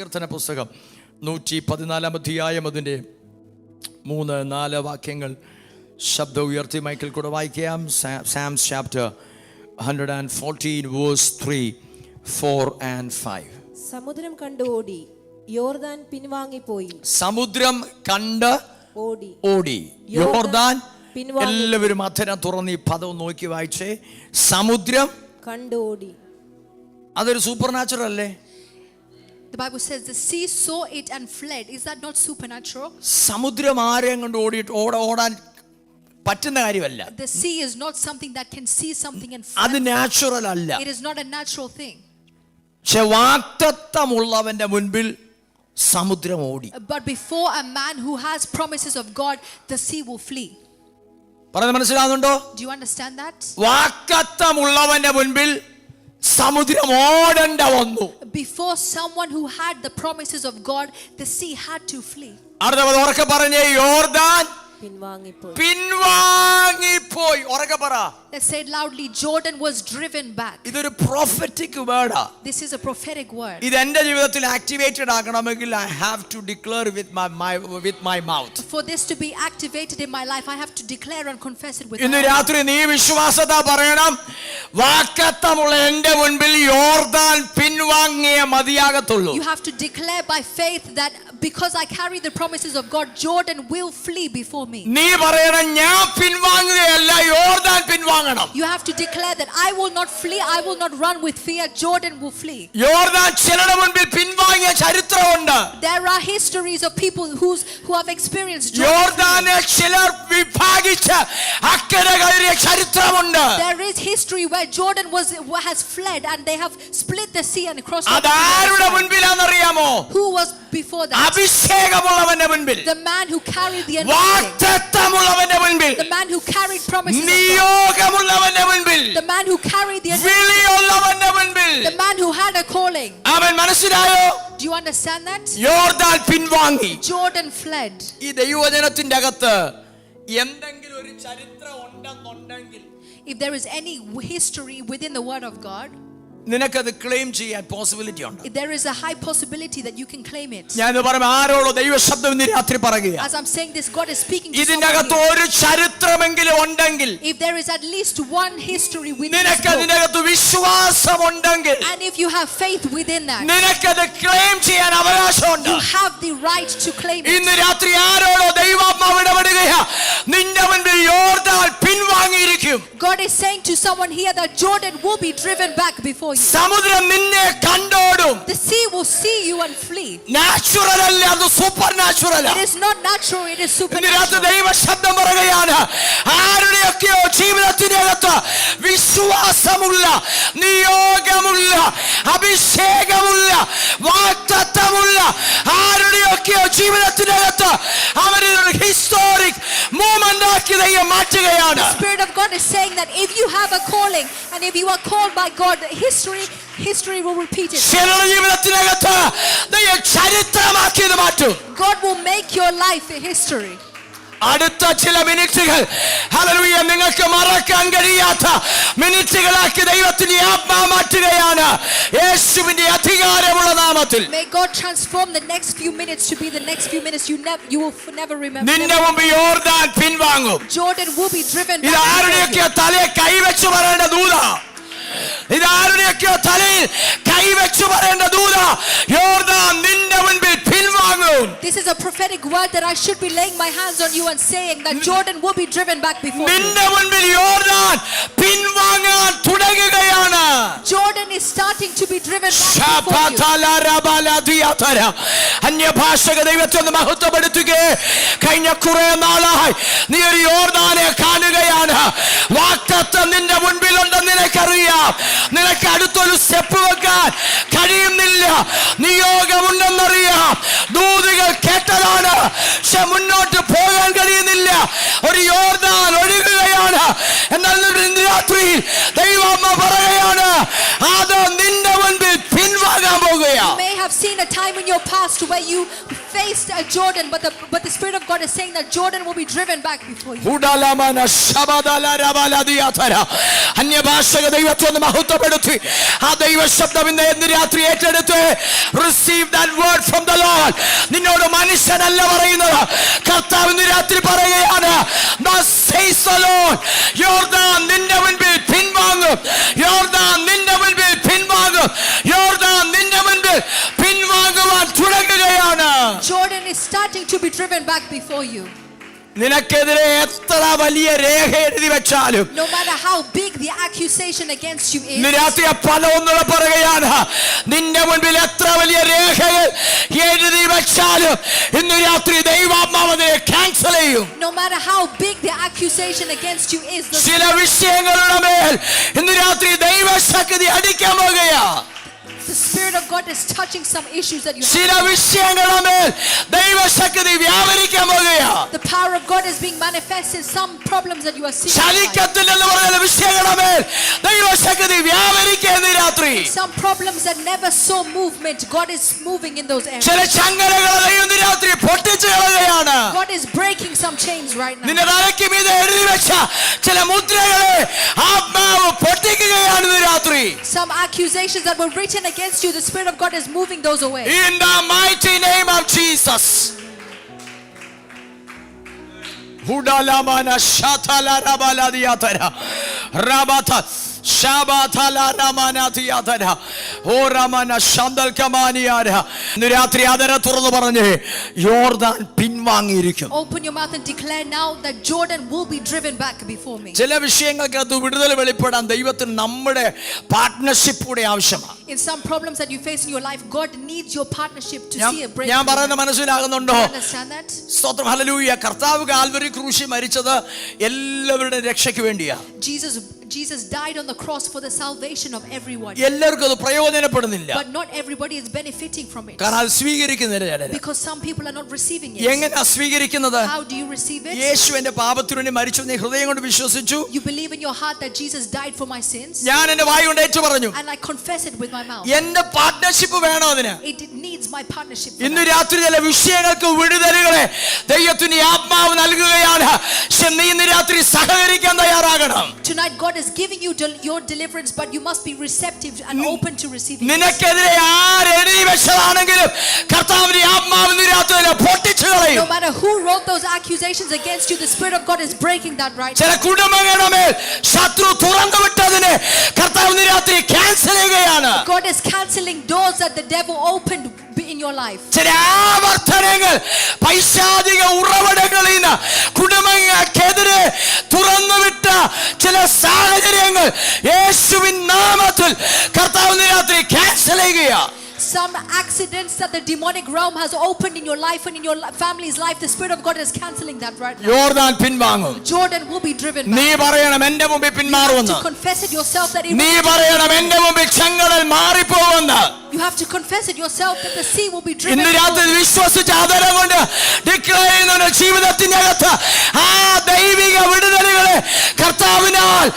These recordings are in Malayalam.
സങ്കീർത്തന പുസ്തകം 114 അധ്യായം അതിൻ്റെ 3-4 വാക്യങ്ങൾ ശബ്ദം ഉയർത്തി മൈക്കിൽ കൂടെ വായിക്കാം. Psalms chapter 114 verse 3, 4 and 5. സമുദ്രം കണ്ട് ഓടി, യോർദാൻ പിൻവാങ്ങിപ്പോയി. സമുദ്രം കണ്ട് ഓടി, യോർദാൻ. എല്ലാവരും അധരം തുറന്ന് ഈ പദം നോക്കി വായിച്ചേ. സമുദ്രം കണ്ട് ഓടി. അതൊരു സൂപ്പർ നാച്ചുറൽ അല്ലേ? The Bible says the sea saw it and fled. Is that not supernatural? സമുദ്രം ആരെയും കൊണ്ട് ഓടാൻ പറ്റുന്ന കാര്യമല്ല. The sea is not something that can see something and അത് നാച്ചുറൽ അല്ല. It is not a natural thing. പക്ഷേ വാഗ്ദത്തമുള്ളവന്റെ മുൻപിൽ സമുദ്രം ഓടി. But before a man who has promises of God, the sea will flee. പറയുന്നത് മനസ്സിലാകുന്നുണ്ടോ? Do you understand that? വാഗ്ദത്തമുള്ളവന്റെ മുൻപിൽ സമുദ്രം ഓടേണ്ട വന്നു. Before someone who had the promises of God, the sea had to flee. അടുത്ത ഉറക്കെ പറഞ്ഞേ, യോർദാൻ പിൻവാങ്ങിപ്പോയി. ഉറക്കെ പറ. Let's say it loudly. Jordan was driven back. ഇതൊരു prophetic word. This is a prophetic word. ഇത് എൻ്റെ ജീവിതത്തിൽ ആക്ടിവേറ്റഡ് ആകണമെങ്കിൽ I have to declare with my mouth. For this to be activated in my life, I have to declare and confess it with my ഇന്ന് mouth. രാത്രി നീ വിശ്വാസത്താ പറയണം, വാഗ്ദത്തമുള്ള എൻ്റെ മുൻപിൽ യോർദാൻ പിൻവാങ്ങിയേ മതിയാകത്തുള്ളൂ. You have to declare by faith that because I carry the promises of God, Jordan will flee before me. നീ പറയണം, ഞാൻ പിൻവാങ്ങുകയല്ല, യോർദാൻ പിൻവാങ്ങണം. You have to declare that I will not flee, I will not run with fear, Jordan will flee. യോർദാൻ ചിലരുടെ മുൻപിൽ പിൻവാങ്ങിയ ചരിത്രമുണ്ട്. There are histories of people who have experienced Jordan. യോർദാനെ ചിലർ വിഭാഗിച്ച് അക്കരെ കയറിയ ചരിത്രമുണ്ട്. There is history where Jordan has fled and they have split the sea and crossed over. അതാരുടെ മുൻപിലാണെന്നറിയാമോ? Who was before that? അഭിഷേകമുള്ളവന്റെ മുൻപിൽ, The man who carried the anointing. വാഗ്ദത്തമുള്ളവന്റെ മുൻപിൽ, The man who carried promises of God. നിയോഗമുള്ളവന്റെ മുൻപിൽ, The man who carried the anointing. വിളിയുള്ളവന്റെ മുൻപിൽ. The man who had a calling. അവൻ മനസ്സിലായോ? Do you understand that? യോർദാൻ പിൻവാങ്ങി. Jordan fled. ഈ ദൈവവചനത്തിന്റെ അകത്ത് എന്തെങ്കിലും ഒരു ചരിത്രം ഉണ്ടെന്നുണ്ടെങ്കിൽ, If there is any history within the word of God, നിനക്കത് ക്ലെയിം ചെയ്യാൻ പോസിബിലിറ്റി ഉണ്ട്. there is a high possibility that you can claim it. ഞാൻ പറയുമ്പോൾ ആരോടോ ദൈവ ശബ്ദം ഇന്ന് രാത്രി പറയുക. As I'm saying this, God is speaking to ഇതിന്റെ someone അകത്ത് here. ഒരു ചരിത്രമെങ്കിലും ഉണ്ടെങ്കിൽ, If there is at least one history within this നിനക്ക് book, അതിനകത്ത് വിശ്വാസമുണ്ടെങ്കിൽ, and if you have faith within that, നിനക്കത് ക്ലെയിം ചെയ്യാൻ അവകാശമുണ്ട്. you have the right to claim it. ഇന്ന് രാത്രി ആരോടോ ദൈവാത്മാവ് ഇടപെടുകയാ, നിന്റെ മുൻപിൽ യോർദാൻ പിൻവാങ്ങിയിരിക്കും. God is saying to someone here that Jordan will be driven back before you. സമുദ്രം നിന്നെ കണ്ടോടും. The sea will see you and flee. Natural അല്ല, അത് super natural. It is not natural, it is ഇന്ന് രാത്രി supernatural. ദൈവ ശബ്ദം പറയുകയാണ്, ആരുടെയൊക്കെയോ ജീവിതത്തിനകത്ത് വിശ്വാസമുള്ള, നിയോഗമുള്ള, അഭിഷേകമുള്ള, വാഗ്ദത്തമുള്ള ആരുടെയൊക്കെയോ ജീവിതത്തിനകത്ത് അവരൊരു ഹിസ്റ്റോറിക് മൂവ്മെന്റ് ആക്കി ദൈവം മാറ്റുകയാണ്. The Spirit of God is saying that if you have a calling and if you are called by God, history will repeat it. ചിലരുടെ ജീവിതത്തിനകത്ത് ദൈവം ചരിത്രമാക്കിയത് മാറ്റും. God will make your life a history. അടുത്ത ചില മിനിറ്റുകൾ, ഹല്ലേലൂയ, നിങ്ങൾക്ക് മറക്കാൻ കഴിയാത്ത മിനിറ്റുകളാക്കി ദൈവത്തിന്റെ ആത്മാവ് മാറ്റുകയാണ് യേശുവിന്റെ അധികാരമുള്ള നാമത്തിൽ. May God transform the next few minutes to be the next few minutes you will never remember. നിന്റെ മുമ്പ് യോർദാൻ പിൻവാങ്ങും. Jordan will be driven ഇത് back. ആരുടെയൊക്കെ തലയെ കൈവച്ചു പറയേണ്ട ദൂത, ഇത് ആരുടെയൊക്കെയോ തലയിൽ കൈവച്ചു പറയേണ്ട ദൂത, യോർദാൻ നിന്റെ മുൻപിൽ പിൻവാങ്ങും. This is a prophetic word that I should be laying my hands on you and saying that Jordan will be driven back before you. നിന്റെ മുൻപിൽ യോർദാൻ പിൻവാങ്ങാൻ തുടങ്ങുകയാണ്. Jordan is starting to be driven back before you. അന്യഭാഷക ദൈവത്തെ ഒന്ന് മഹത്വപ്പെടുത്തുകയെ. കഴിഞ്ഞ കുറെ നാളായി നീ ഒരു യോർദാനെ കാണുകയാണ്. വാഗ്ദത്തം നിന്റെ മുൻപിലുണ്ടെന്ന് നിനക്കറിയാം. നിനക്ക് അടുത്തൊരു സ്റ്റെപ്പ് വെക്കാൻ കഴിയുന്നില്ല. നിയോഗമുണ്ടെന്നറിയാം, ദൂതുകൾ കേട്ടതാണ്, പക്ഷെ മുന്നോട്ട് പോകാൻ കഴിയുന്നില്ല. ഒരു യോർദാൻ ഒഴുകുകയാണ്. എന്നാൽ ഇന്ന് രാത്രിയിൽ ദൈവം പറയുകയാണ്, അത് നിന്റെ മുൻപിൽ പിൻവാങ്ങാൻ പോകുകയാണ്. You may have have seen a time in your past where you faced a Jordan, but the Spirit of God is saying that Jordan will be driven back before you. അന്യഭാഷക ദൈവത്തെ ഒന്ന് മഹത്വപ്പെടുത്തി ആ ദൈവ ശബ്ദം ഇന്ന് രാത്രി ഏറ്റെടുത്ത് receive that word from the Lord. നിന്നോട് മനുഷ്യനല്ല പറയുന്നത്, കർത്താവ് ഇന്ന് രാത്രി പറയുകയാണ്, thus says the Lord, യോർദാൻ നിന്റെ മുൻപിൽ പിൻവാങ്ങും, യോർദാൻ നിന്റെ മുൻപിൽ പിൻവാങ്ങും, യോർദാൻ നിന്റെ മുൻപിൽ പിൻവാങ്ങുവാൻ തുടങ്ങുകയാണ്. Jordan is starting to be driven back before you. നിനക്കെതിരെ എത്ര വലിയ രേഖ എഴുതി വെച്ചാലും, no matter how big the accusation against you is, ഇന്ന് രാത്രി പല ഒന്നുകൂടെ പറയുകയാണ്, നിന്റെ മുൻപിൽ എത്ര വലിയ രേഖകൾ എഴുതി വെച്ചാലും ഇന്ന് രാത്രി ദൈവാത്മാവ് അതിനെ ക്യാൻസൽ ചെയ്യും. no matter how big the accusation against you is, ചില വിഷയങ്ങളുടെ മേൽ ഇന്ന് രാത്രി ദൈവശക്തി അടിക്കാൻ പോകുകയാ. the Spirit of God is touching some issues that you have. ചില വിഷയങ്ങളുടെ മേൽ ദൈവശക്തി വ്യാപരിക്കാൻ പോകുകയാ. The power of God is being manifested in some problems that you are seeing. ചലിക്കത്തില്ലെന്ന് പറഞ്ഞ വിഷയങ്ങളുടെ മേൽ ദൈവശക്തി വ്യാപരിക്കാൻ രാത്രി. Some problems that never saw movement, God is moving in those areas. ചില ചങ്ങലകളെ ദൈവം രാത്രി പൊട്ടിച്ചു കളയുകയാണ്. God is breaking some chains right now. നിന്റെ തലയ്ക്ക് മീതെ എഴുതി വെച്ച ചില മുദ്രകളെ ആത്മാവ് പൊട്ടിക്കുകയാണ് ഇന്ന് രാത്രി. Some accusations that were written against you, the Spirit of God is moving those away. In the mighty name of Jesus. Hudalamana shatala rabala diatara rabata shabatala ramana diatara o ramana shandal kamaniara. ഇന്ന് രാത്രി അതര തുറന്നു പറഞ്ഞ് യോർദാൻ പിൻവാങ്ങിയിരിക്കും. Open your mouth and declare now that Jordan will be driven back before me. ചില വിഷയങ്ങൾക്ക് അത് വിടുതൽ വെളിപ്പെടാൻ ദൈവത്തിന് നമ്മുടെ പാർട്ട്ണർഷിപ്പ് കൂടെ ആവശ്യമാണ്. In some problems that you face in your life, God needs your partnership to see a breakthrough. ഞാൻ പറയുന്നത് മനസ്സിലാകുന്നുണ്ടോ? Understand that? സ്തോത്രം, ഹല്ലേലൂയ. കർത്താവ് കാൽവരി ക്രൂശിൽ മരിച്ചത് എല്ലാവരുടെയും രക്ഷയ്ക്ക് വേണ്ടിയാ. Jesus died on the cross for the salvation of everyone. എല്ലാവർക്കും അത് പ്രയോജനപ്പെടുന്നില്ല. But not everybody is benefiting from it. കാരണം അത് സ്വീകരിക്കുന്നില്ല ചിലര്. Because some people are not receiving it. എങ്ങനെയാ സ്വീകരിക്കുന്നത്? How do you receive it? യേശു എന്റെ പാപത്തിനു വേണ്ടി മരിച്ചു നീ ഹൃദയം കൊണ്ട് വിശ്വസിച്ചു. You believe in your heart that Jesus died for my sins. ഞാൻ എന്റെ വായ് കൊണ്ട് ഏറ്റു പറഞ്ഞു. And I confess it with my mouth. എന്റെ പാർട്ട്ണർഷിപ്പ് വേണം അതിന്. It needs my partnership. ഇന്ന് രാത്രി ചില വിഷയങ്ങൾക്ക് വിടുതലുകളെ ദൈവത്തിന്റെ ആത്മാവ് നൽകുകയാണ്. പക്ഷെ നീ ഇന്ന് രാത്രി സഹകരിക്കാൻ തയ്യാറാകണം. Tonight God is giving you your deliverance, but you must be receptive and open to receiving it. നിനക്കെതിരെ ആരെഴുതി വെച്ചതാണെങ്കിലും കർത്താവിന്റെ ആത്മാവ് ഇന്ന് രാത്രി പൊട്ടിച്ചു കളയും. No matter who wrote those accusations against you, the Spirit of God is breaking that right ചില now. കുടുംബങ്ങളുടെ മേൽ ശത്രു തുറന്നു വിട്ടതിനെ കർത്താവ് ഇന്ന് രാത്രി ക്യാൻസൽ ചെയ്യുകയാണ്. God is canceling doors that the devil opened in your life. ചില ആവർത്തനങ്ങൾ പൈശാചിക ഉറവിടങ്ങളിൽ നിന്ന് കുടുംബങ്ങൾക്കെതിരെ തുറന്നുവിട്ട ചില സാഹചര്യങ്ങൾ യേശുവിൻ നാമത്തിൽ കർത്താവ് ഇന്ന് രാത്രി ക്യാൻസൽ ചെയ്യുകയാണ്. Some accidents that the demonic realm has opened in your life and in your family's life, the Spirit of God is canceling that right now. യോർദാൻ പിൻവാങ്ങും. Jordan will be driven back. നീ പറയണം എന്റെ മുമ്പിൽ പിന്മാറുമെന്ന്. To confess it yourself that it നീ പറയണം എന്റെ മുമ്പിൽ ചെങ്കടൽ മാറിപ്പോകുമെന്ന്. you have to confess it yourself that the sea will be driven ഇന്ന് രാത്രി വിശ്വസിച്ച് ആദരം കൊണ്ട് ഡിക്ലെയർ ചെയ്യുന്ന ജീവിതത്തിന്റെ അകത്ത് ആ ദൈവിക വിടുതലുകളെ കർത്താവിനാൽ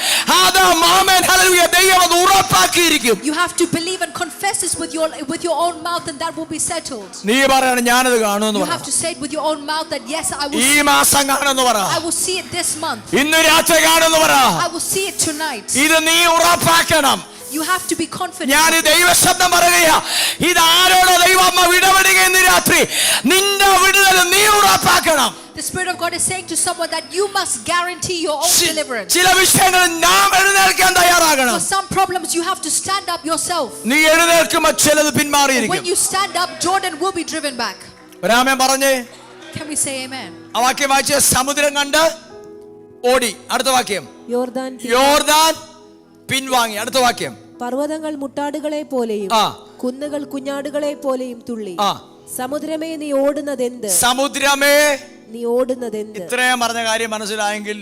ദൈവം അത് ഉറപ്പാക്കിയിരിക്കും. You have to believe and confess this with your own mouth, and that will be settled. നീ പറയണം ഞാനത് കാണുമെന്ന് You പറ. have to say it with your own mouth that yes, I will ഈ മാസം കാണുമെന്ന് പറ. I will see it this month. ഇന്ന് രാത്രി കാണുമെന്ന് പറ. I will see it tonight. ഇത് നീ ഉറപ്പാക്കണം. You have to be confident. ഞാൻ ദൈവശബ്ദം പറയുകയാ, ഇത് ആരോടോ ദൈവാത്മാവ് ഇടപെടുക ഇന്ന് രാത്രി. നിന്റെ വിടുതൽ നീ ഉറപ്പാക്കണം. The Spirit of God is saying to someone that you must guarantee your own deliverance. ചില വിഷയങ്ങളിൽ നാം എഴുന്നേൽക്കാൻ തയ്യാറാകണം. For some problems you have to stand up yourself. നീ എഴുന്നേൽക്കുമ്പോൾ ചിലത് പിന്മാറിയിരിക്കും. When you stand up, Jordan will be driven back. ഒരാമേൻ പറഞ്ഞേ. Can we say amen? ആ വാക്യം വായിച്ച സമുദ്രം കണ്ട് ഓടി. അടുത്ത വാക്യം യോർദാൻ പിൻവാങ്ങി. അടുത്ത വാക്യം പർവ്വതങ്ങൾ മുട്ടാടുകളെ പോലെയും കുന്നുകൾ കുഞ്ഞാടുകളെ പോലെയും തുള്ളി. സമുദ്രമേ നീ ഓടുന്നതെന്ത്? സമുദ്രമേ നീ ഓടുന്നതെന്ത്? ഇത്രയും പറഞ്ഞ കാര്യം മനസ്സിലായെങ്കിൽ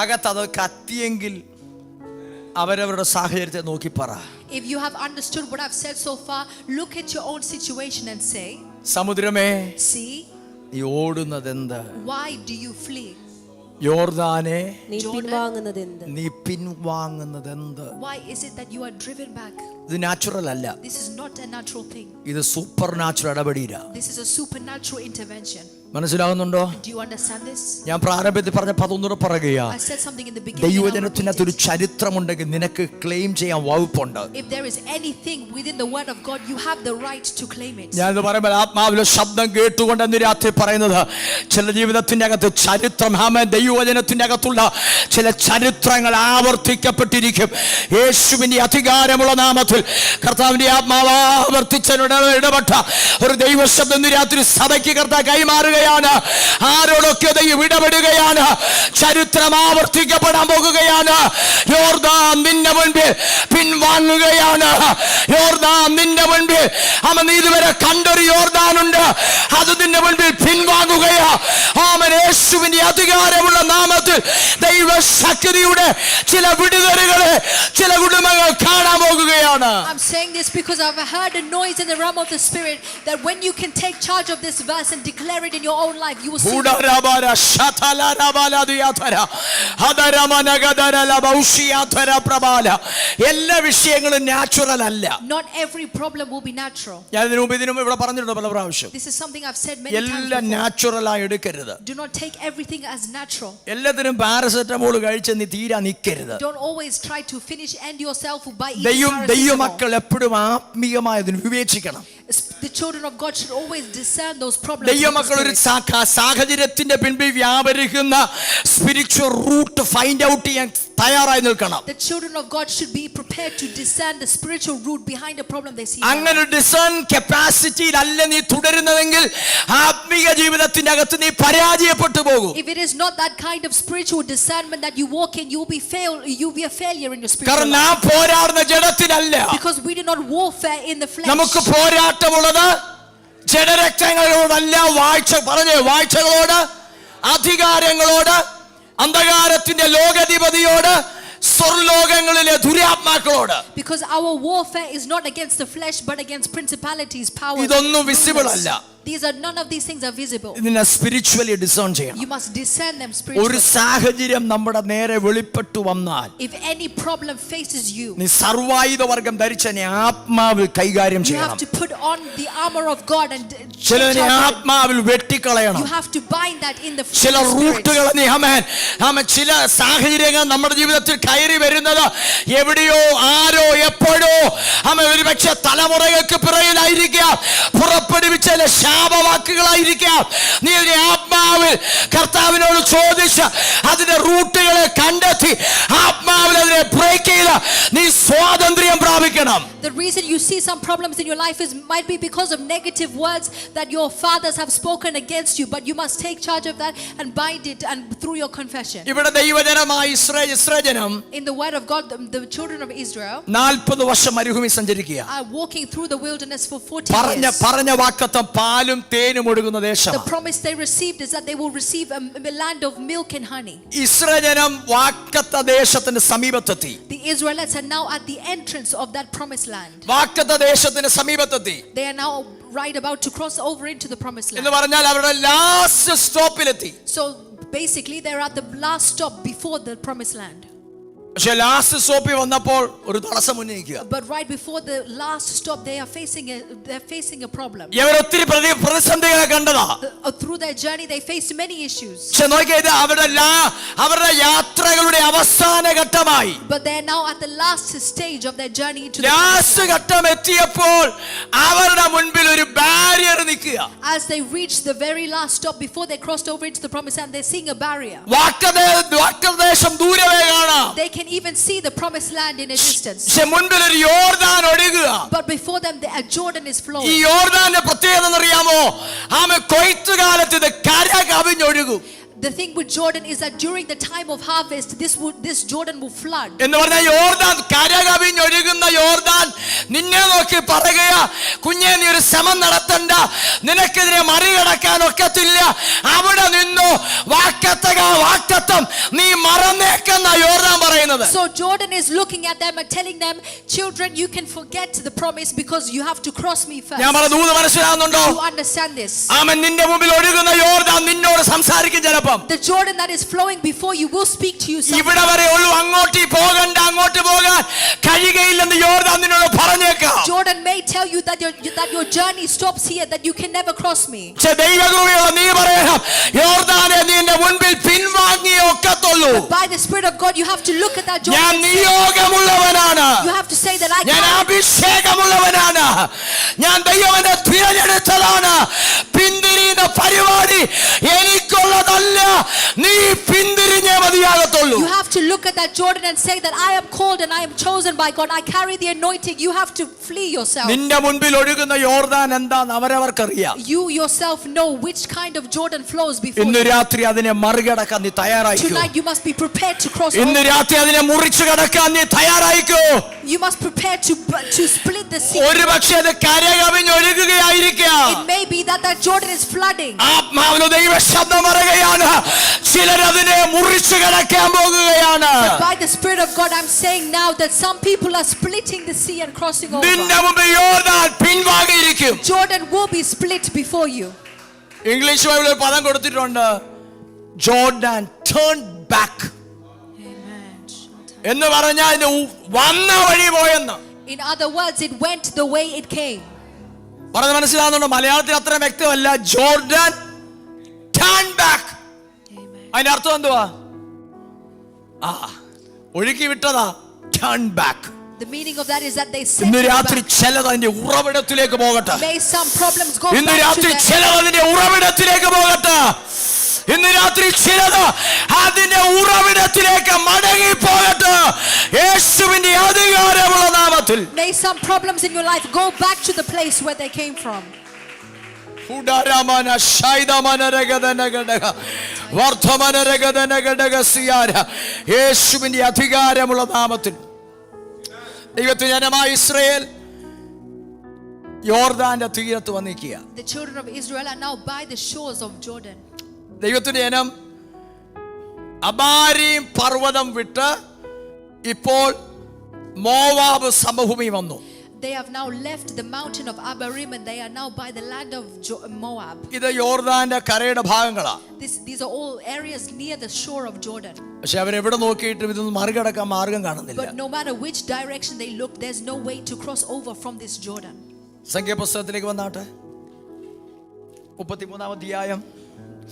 അകത്തത് കത്തിയെങ്കിൽ അവരവരുടെ സാഹചര്യത്തെ നോക്കി പറ. If you have understood what I've said so far, look at your own situation and say, സമുദ്രമേ see, നീ ഓടുന്നതെന്ത്? why do you flee? യോർദാനെ നീ പിൻവാങ്ങുന്നതെന്ത്? നീ പിൻവാങ്ങുന്നത് എന്ത്? Why is it that you are driven back? ഇത് നാച്ചുറൽ അല്ല, This is not a natural thing. ഇത് സൂപ്പർ നാച്ചുറൽ ഇടപെടീര. This is a supernatural intervention. മനസ്സിലാകുന്നുണ്ടോ? Do you understand this? ഞാൻ പ്രാരംഭത്തിൽ പറഞ്ഞ പതൊന്നുകൂടെ പറയുകയാ. I said something in the beginning. ദൈവജനത്തിനകത്തൊരു ചരിത്രമുണ്ടെങ്കിൽ നിനക്ക് ക്ലെയിം ചെയ്യാൻ വകുപ്പുണ്ട്. If there is anything within the word of God, you have the right to claim it. ഞാൻ ഇത് പറയുമ്പോൾ ആത്മാവിലെ ശബ്ദം കേട്ടുകൊണ്ട് ഇന്ന് രാത്രി പറയുന്നത്, ചില ജീവിതത്തിന്റെ അകത്ത് ചരിത്രം, ദൈവവചനത്തിന്റെ അകത്തുള്ള ചില ചരിത്രങ്ങൾ ആവർത്തിക്കപ്പെട്ടിരിക്കും. യേശുവിന്റെ അധികാരമുള്ള നാമത്തിൽ കർത്താവിന്റെ ആത്മാവ് ആവർത്തിച്ചതിനോട് ഇടപെട്ട ഒരു ദൈവശബ്ദം ഇന്ന് രാത്രി സഭയ്ക്ക് കർത്താവ് കൈമാറുകയാണ്. ആരോടൊക്കെ ദൈവം ഇടപെടുകയാണ്. ചരിത്രം ആവർത്തിക്കപ്പെടാൻ പോകുകയാണ്. യോർദാൻ നിന്റെ മുൻപിൽ പിൻവാങ്ങുകയാണ്. യോർദാൻ നിന്റെ മുൻപിൽ, അവൻ ഇതുവരെ കണ്ടൊരു യോർദാനുണ്ട്, അത് നിന്റെ മുൻപിൽ പിൻവാങ്ങുകയാ. അവൻ യേശുവിന്റെ അധികാരമുള്ള നാമത്തിൽ ദൈവശക്തിയുടെ ചില വിടുതലുകളെ ചില കുടുംബങ്ങൾ കാണാൻ പോകുകയാണ്. I'm saying this because I've heard a noise in the realm of the spirit that when you can take charge of this verse and declare it in your own life, you will see എല്ലാ വിഷയങ്ങളും നാച്ചുറൽ അല്ല. not every problem will be natural. ഞാൻ ഇതിനു മുമ്പ് ഇവിടെ പറഞ്ഞിട്ടുണ്ട് പല പ്രാവശ്യം. This is something I've said many times എല്ലാം before. നാച്ചുറലായി എടുക്കരുത്. Do not take everything as natural. എല്ലാത്തിനും പാരസെറ്റമോൾ കഴിച്ച് നീ തീരാ നിൽക്കരുത്. Don't always try to finish end yourself by eating paracetamol. ദൈവമക്കൾ എപ്പോഴും ആത്മീയമായതിന് വിവേചിക്കണം. The children of God should always discern those problems. ദൈവമക്കൾ ഒരു സാഹചര്യത്തിന്റെ പിൻപിൽ വ്യാപരിക്കുന്ന സ്പിരിച്വൽ റൂട്ട് ഫൈൻഡ് ഔട്ട് ചെയ്യാൻ തയ്യാറായി നിൽക്കണം. The children of God should be prepared to discern the spiritual root behind the problem they see. അങ്ങനെ ഡിസേൺ കപ്പാസിറ്റിയിൽ അല്ല നീ തുടരുന്നതെങ്കിൽ ആത്മീയ ജീവിതത്തിന്റെ അകത്ത് നീ പരാജയപ്പെട്ടു പോകും. If it is not that kind of spiritual discernment that you walk in, you'll be a failure in your spiritual കാരണം life. നാം പോരാടുന്ന ജഡത്തിലല്ല. Because we do not warfare in the flesh. നമുക്ക് പോരാട്ടമുള്ളത് ജഡരക്തങ്ങളോടല്ല, വാഴ്ചകളോട്, അധികാരങ്ങളോട്, അന്ധകാരത്തിന്റെ ലോകാധിപതിയോട്, സ്വർലോകങ്ങളിലെ ദുരാത്മാക്കളോട്. Because our warfare is not against the flesh but against principalities, powers. ഇതൊന്നും വിസിബിൾ അല്ല. These are none of these things are visible. ഇതിനെ സ്പിരിച്വലി ഡിസേൺ ചെയ്യണം. You must discern them ഒരു spiritually. സാഹചര്യം നമ്മുടെ നേരെ വെളിപ്പെട്ടു വന്നാൽ If any problem faces you, നീ സർവായുധ വർഗം ധരിച്ച ആത്മാവിൽ കൈകാര്യം you ചെയ്യണം. have to put on the armor of God and ചിലനെ ആത്മാവിൽ വെട്ടിക്കളയണം. you have to bind that in the ചില spirit. റൂട്ടുകൾ ചില സാഹചര്യങ്ങൾ നമ്മുടെ ജീവിതത്തിൽ കയറി വരുന്നത് എവിടെയോ ആരോ എപ്പോഴോ ഒരു പക്ഷെ തലമുറകൾക്ക് പിറകിലായിരിക്കാം പുറപ്പെടുവിച്ച ശാപവാക്കുകളായിരിക്കാം. നീ ആത്മാവിൽ കർത്താവിനോട് ചോദിച്ച് അതിന്റെ റൂട്ടുകളെ കണ്ടെത്തി ആത്മാവിൽ അതിനെ ബ്രേക്ക് ചെയ്ത് നീ സ്വാതന്ത്ര്യം പ്രാപിക്കണം. The reason you see some problems in your life might be because of negative words that your fathers have spoken against you, but you must take charge of that and bind it and through your confession. ഇവിടെ ദൈവജനമായ Israel In the word of God, the children of Israel 40 വർഷം മരുഭൂമി സഞ്ചരിക്കുക. are walking through the wilderness for 40 years. പറഞ്ഞ വാക്കത്തം പാലും തേനും ഒഴുകുന്ന ദേശം. The promise they received is that they will receive a land of milk and honey. Israel വാക്കത്ത ദേശത്തിന്റെ സമീപത്തെത്തി. The Israelites are now at the entrance of that promised land. വാക്കത്ത ദേശത്തിന്റെ സമീപത്തെത്തി. They are now right about to cross over into the promised land. എന്ന് പറഞ്ഞാൽ അവരുടെ last സ്റ്റോപ്പിലെത്തി. So basically they're at the last stop before the promised land. പക്ഷേ ലാസ്റ്റ് സ്റ്റോപ്പിൽ വന്നപ്പോൾ ഒരു തടസ്സം മുന്നിൽ നിൽക്കുക. But right before the last stop they're facing a problem. ഇവർ ഒത്തിരി പ്രതിസന്ധികളെ കണ്ടതാ. Through their journey they faced many issues. പക്ഷേ നോക്കിയത് അവരുടെ യാത്രകളുടെ അവസാന ഘട്ടമായി. But they're now at the last stage of their journey into the last ഘട്ടം എത്തിയപ്പോൾ അവരുടെ മുൻപിൽ ഒരു ബാരിയർ നിൽക്കുക. As they reached the very last stop before they crossed over into the promised land, they're seeing a barrier. വാഗ്ദത്തദേശം ദൂരമേ കാണാം. They can even see the promised land in a distance. പക്ഷേ മുൻപിൽ ഒരു യോർദാൻ ഒഴുകുക. But before them a Jordan is flowing. ഈ യോർദാന്റെ പ്രത്യേകത എന്നറിയാമോ? കൊയ്ത്തുകാലത്ത് ഇത് കര കവിഞ്ഞൊഴുകും. The thing with Jordan is that during the time of harvest, this Jordan will flood. എന്ന് പറഞ്ഞാൽ യോർദാൻ കരകവിഞ്ഞൊഴുകുന്ന യോർദാൻ നിന്നെ നോക്കി പറയുക, കുഞ്ഞെ നീ ഒരു ശ്രമം നടത്തണ്ട, നിനക്കെതിരെ മറികടക്കാൻ ഒക്കത്തില്ല, അവിടെ നിന്നു വാക്കത്തം നീ മറന്നേക്കെന്ന യോർദാൻ പറയുന്നത്. So Jordan is looking at them and telling them, children, you can forget the promise because you have to cross me first. ഞാൻ പറഞ്ഞ ദൂത് മനസ്സിലാകുന്നുണ്ടോ? You understand this? ആമേൻ. നിന്റെ മുമ്പിൽ ഒഴുകുന്ന യോർദാൻ നിന്നോട് നിന്നോട് സംസാരിക്കും ചിലപ്പം. The Jordan that is flowing before you will speak to you sometimes. ഇവിടെ വരെ ഉള്ളൂ, അങ്ങോട്ട് പോകണ്ട, അങ്ങോട്ട് പോകാൻ കഴിയുകയില്ലെന്ന് യോർദാൻ നിന്നോട് പറഞ്ഞേക്കാം. Jordan may tell you that your journey stops here, that you can never cross me. ദൈവകൃപയുള്ള നീ പറയണം, യോർദാനെ നീ എന്റെ മുൻപിൽ പിൻവാങ്ങിയേ ഒക്കത്തുള്ളൂ. But by the Spirit of God you have to look at that Jordan. ഞാൻ നിയോഗമുള്ളവനാണ്, You have to say that ഞാൻ അഭിഷേകമുള്ളവനാണ്, ഞാൻ ദൈവത്തെ തിരഞ്ഞെടുത്തതാണ്. പിന്തിരിയുന്ന പരിപാടി എനിക്കുള്ളതല്ല, നീ പിന്തിരിഞ്ഞേ മതിയാകത്തുള്ളൂ. You have to look at that Jordan and say that I am called and I am chosen by God. I carry the anointing. You have to flee yourself. നിന്റെ മുൻപിൽ ഒഴുകുന്ന യോർദാൻ എന്താന്ന് അവരവർക്കറിയാം. You yourself know which kind of Jordan flows before ഇന്ന് you. രാത്രി അതിനെ മറികടക്കാൻ നീ തയ്യാറായിക്കോ. Tonight you must be prepared to cross ഇന്ന് over. രാത്രി അതിനെ മുറിച്ചു കടക്കാൻ നീ തയ്യാറായിക്കോ. You must prepare to split the sea. ഒരുപക്ഷേ അത് കരകവിഞ്ഞൊഴുകുകയായിരിക്കാം. It may be that Jordan is flooding. ആത്മാവിന് ദൈവ ശബ്ദം പറയുകയാണ്, ചിലരതിനെ മുറിച്ചു കടക്കാൻ പോകുകയാണ്. But by the Spirit of God I'm saying now that some people are splitting the sea and crossing over. നിന്റെ മുമ്പിൽ യോർദാൻ പിൻവാങ്ങിയിരിക്കും. Jordan will be split before you. English ബൈബിളിൽ പദം കൊടുത്തിട്ടുണ്ട്, ജോർഡാൻ ടേൺ ബാക്ക് എന്ന് പറഞ്ഞാൽ അതിന്റെ വന്ന വഴി പോയെന്ന്. In other words, it went the way it came. പറഞ്ഞത് മനസ്സിലാകുന്നുണ്ടോ? മലയാളത്തിൽ അത്ര വ്യക്തമല്ല. ജോർഡാൻ ടേൺ ബാക്ക്, അതിന്റെ അർത്ഥം എന്തുവാ? ഒഴുക്കി വിട്ടതാ, turn back. The meaning of that is that they ഇന്ന് sent രാത്രി back. ചിലത് അതിന്റെ ഉറവിടത്തിലേക്ക് പോകട്ടെ. May some problems go ഇന്ന് back to രാത്രി them. ചിലത് അതിന്റെ ഉറവിടത്തിലേക്ക് പോകട്ടെ. ഇന്ന് രാത്രി ചിലത് അതിന്റെ ഉറവിടത്തിലേക്ക് മടങ്ങി പോകട്ടെ, യേശുവിന്റെ അധികാരമുള്ള നാമത്തിൽ. May some problems in your life go back to the place where they came from. യേശുവിന്റെ അധികാരമുള്ള നാമത്തിൽ. ദൈവത്തിന്റെ ജനമായ ഇസ്രായേൽ യോർദാന്റെ തീരത്ത് വന്നിരിക്കുക. The children of Israel are now by the shores of Jordan. ദൈവത്തിന്റെ ജനം അബാരീം പർവ്വതം വിട്ട് ഇപ്പോൾ മോവാബ് സമഭൂമി വന്നു. They have now left the mountain of Abarim and they are now by the land of Moab. ഇത് യോർദാന്റെ കരയുടെ ഭാഗങ്ങളാ. These are all areas near the shore of Jordan. പക്ഷെ അവരെവിടെ നോക്കിയിട്ടും ഇതൊന്നും മറികടക്കാൻ മാർഗം കാണുന്നില്ല. But no matter which direction they look, there's no way to cross over from this Jordan. സംഖ്യാപുസ്തകത്തിലേക്ക് വന്നാട്ടെ, 33-ാം അധ്യായം.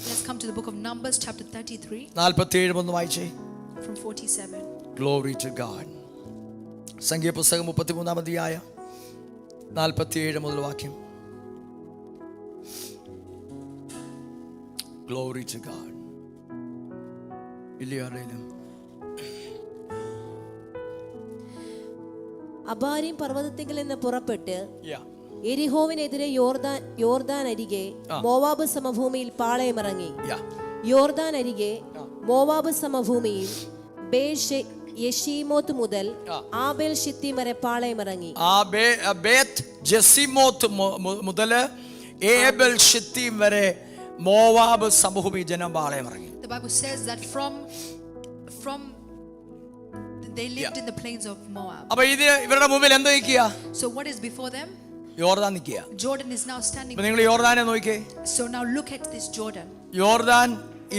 Let's come to the book of Numbers chapter 33 47 ഒന്ന് വായിച്ചേ. from 47. Glory to God. സംഖ്യാപുസ്തകം 33-ാം അധ്യായം 47 മുതൽ വാക്യം. Glory to God. ഇല്ലയാറേലും അബാരീം പർവ്വതത്തിങ്കിൽ നിന്ന് പുറപ്പെട്ട് എരിഹോവിനെതിരെ യോർദാൻ അരികെ മോവാബ് സമഭൂമിയിൽ പാളയമിറങ്ങി. യോർദാൻ അരികെ മോവാബ് സമഭൂമിയിൽ യെശീമോത്ത് മുതൽ ആബേൽ ശിത്തീം വരെ പാളയമിറങ്ങി. മുതൽ ഏബൽ ശിത്തീം വരെ മോവാബ് സമഭൂമി ജനം പാളയമിറങ്ങി. The Bible says that from they lived in the plains of Moab. അപ്പോൾ ഇത് ഇവരുടെ മുമ്പിൽ എന്താ നിൽക്കുക? So what is before them? യോർദാൻ നിൽക്കുക. Jordan is now standing. അപ്പോൾ നിങ്ങൾ യോർദാനെ നോക്കിക്കേ. So now look at this Jordan. യോർദാൻ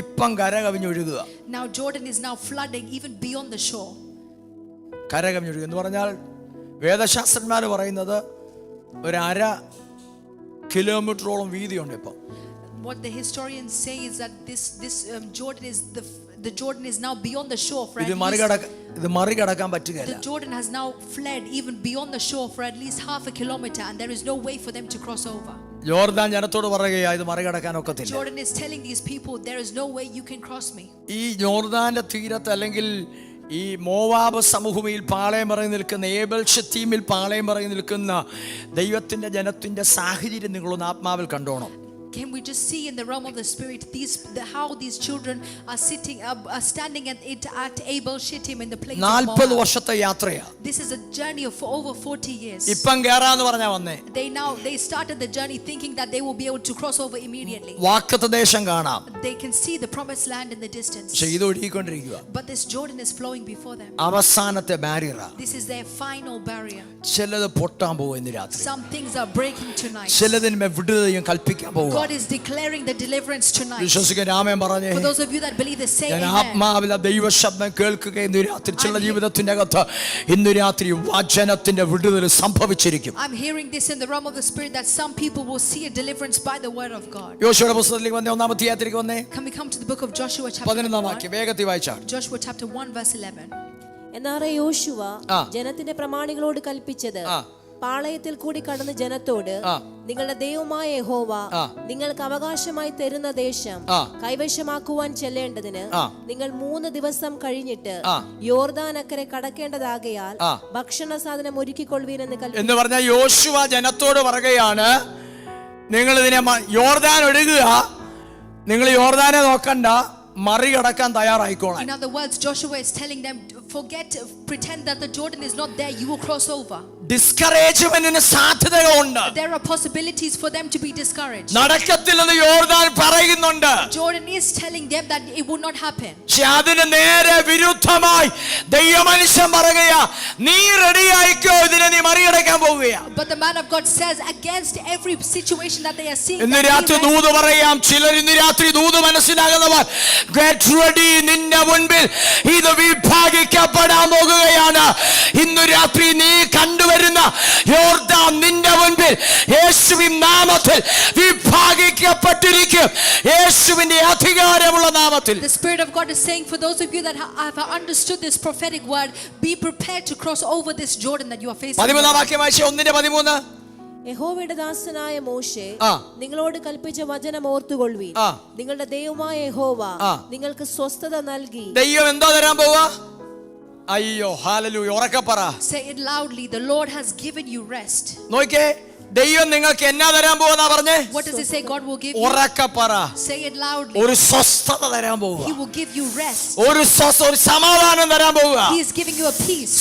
ഇപ്പം കരകവിഞ്ഞൊഴുകുക. Now Jordan is now flooding even beyond the shore. കരകവിഞ്ഞൊഴുകുക എന്ന് പറഞ്ഞാൽ വേദശാസ്ത്രന്മാർ പറയുന്നത് ഒരു 1/2 കിലോമീറ്ററോളം വീതിയുണ്ട് ഇപ്പം. What the historians say is that this Jordan is the Jordan is now beyond the shore for at least. ഇത് മറികടക്കാൻ പറ്റുകയില്ല. The Jordan has now fled even beyond the shore for at least half a kilometer and there is no way for them to cross over. യോർദാൻ ജനത്തോട് പറയുകയാ, ഇത് മറികടക്കാൻ ഒക്കത്തില്ല. Jordan is telling these people, there is no way you can cross me. ഈ യോർദാന്റെ തീരത്ത് അല്ലെങ്കിൽ ഈ മോവാബ് സമഭൂമിയിൽ പാളയമിറങ്ങി നിൽക്കുന്ന ഏബൽ ശത്തീമിൽ പാളയമിറങ്ങി നിൽക്കുന്ന ദൈവത്തിന്റെ ജനത്തിന്റെ സാഹചര്യം നിങ്ങളൊന്ന് ആത്മാവിൽ കണ്ടോണം. Can we just see in the realm of the spirit how these children are standing at Abel Shittim in the place of Moab. 40 വർഷത്തെ യാത്രയാ. This is a journey of over 40 years. ഇപ്പം കേറാന്ന് പറഞ്ഞാ വന്നേ. They started the journey thinking that they will be able to cross over immediately. വാഗ്ദത്ത ദേശം കാണാം. They can see the promised land in the distance. പക്ഷേ ഇത് ഒഴുകിക്കൊണ്ടിരിക്കുക. But this Jordan is flowing before them. അവസാനത്തെ ബാരിയറാ. This is their final barrier. ചിലത് പൊട്ടാൻ പോകും ഇന്ന് രാത്രി. Some things are breaking tonight. ചിലതിന്മേൽ വിടുതലും കൽപ്പിക്കാൻ പോകുക. God is declaring the deliverance tonight. വിശ്വസിക്കാൻ ആമേൻ പറഞ്ഞേ. For those of you that believe this, say ഞാൻ amen. ആത്മാവിലെ ദൈവശബ്ദം കേൾക്കുകയും ഇന്ന് രാത്രി ചില ജീവിതത്തിന്റെ അകത്ത് ഇന്ന് രാത്രി വചനത്തിന്റെ വിടുതൽ സംഭവിച്ചിരിക്കും. I'm hearing this in the realm of the spirit that some people will see a deliverance by the word of God. യോശുവയുടെ പുസ്തകത്തിലേക്ക് വന്നേ, ഒന്നാമത്തെ അധ്യായത്തിലേക്ക് വന്നേ. Can we come to the book of Joshua chapter 11 1? വാക്യം വേഗത്തിൽ വായിച്ചാൽ. Joshua chapter 1 verse 11. എന്നാറെ യോശുവ ജനത്തിന്റെ പ്രമാണികളോട് കൽപ്പിച്ചത്, പാളയത്തിൽ കൂടി കടന്ന് ജനത്തോട്, നിങ്ങളുടെ ദൈവമായ യഹോവ നിങ്ങൾക്ക് അവകാശമായി തരുന്ന ദേശം കൈവശമാക്കുവാൻ ചെല്ലേണ്ടതിന് നിങ്ങൾ 3 ദിവസം കഴിഞ്ഞിട്ട് യോർദാൻ അക്കരെ കടക്കേണ്ടതാകയാൽ ഭക്ഷണ സാധനം ഒരുക്കിക്കൊള്ളുവീനെന്ന് കൽപ്പിച്ചു. എന്ന് പറഞ്ഞാൽ യോശുവ ജനത്തോട് പറയുകയാണ്, നിങ്ങൾ ഇതിനെ യോർദാൻ ഒഴുകുക, നിങ്ങൾ യോർദാനെ നോക്കണ്ട, മറികടക്കാൻ തയ്യാറായിക്കോളാം. In other words, Joshua is telling them, pretend that the Jordan is not there, you will cross over. ഡിസ്കറേജ്മെന്റിന് സാധ്യതകളുണ്ട്. There are possibilities for them to be discouraged. നടക്കത്തില്ലെന്ന് യോർദാൻ പറയുന്നുണ്ട്. Jordan is telling them that it will not happen. പക്ഷെ അതിന് നേരെ വിരുദ്ധമായി ദൈവമനുഷ്യൻ പറയുകയാ, നീ റെഡിയായിക്കോ, ഇതിനെ നീ മറികടക്കാൻ പോവുകയാ. But the man of God says, against every situation that they are seeing, ഇന്ന് രാത്രി ദൂത് പറയാം. ചിലർ ഇന്ന് രാത്രി ദൂത് മനസ്സിലാകുന്നവർ, get ready, നിന്റെ മുൻപിൽ ഇത് വിഭാഗിക്കപ്പെടാൻ പോകുകയാണ്. ഇന്ന് രാത്രി നീ കണ്ടുവരുന്ന യോർദാൻ നിന്റെ മുൻപിൽ യേശുവിൻ നാമത്തിൽ വിഭാഗിക്കപ്പെട്ടിരിക്കും. യേശുവിന്റെ അധികാരമുള്ള നാമത്തിൽ. The Spirit of God is saying, for those of you that have understood this prophetic word, be prepared to cross over this Jordan that you are facing. 13 വാക്യം വായിച്ചേ, 1:13. യഹോവയുടെ ദാസനായ മോശെ നിങ്ങളോട് കൽപ്പിച്ച വചനം ഓർത്തുകൊള്ളുവീൻ. നിങ്ങളുടെ ദൈവമായ യഹോവ നിങ്ങൾക്ക് സ്വസ്ഥത നൽകി. ദൈവം എന്താ തരാൻ പോവാ? അയ്യോ, ഹല്ലേലൂയ, ഉറക്കെ പറ. Say it loudly, the Lord has given you rest. നോക്കിയേ, ദൈവം നിങ്ങൾക്ക് എന്നാ തരാൻ പോവാ പറഞ്ഞേ? What does it say God will give you? ഉറക്കെ പറ. Say it loudly. ഒരു സ്വസ്ഥത തരാൻ പോവാ. He will give you rest. ഒരു സമാധാനം തരാൻ പോവാ. He is giving you a peace.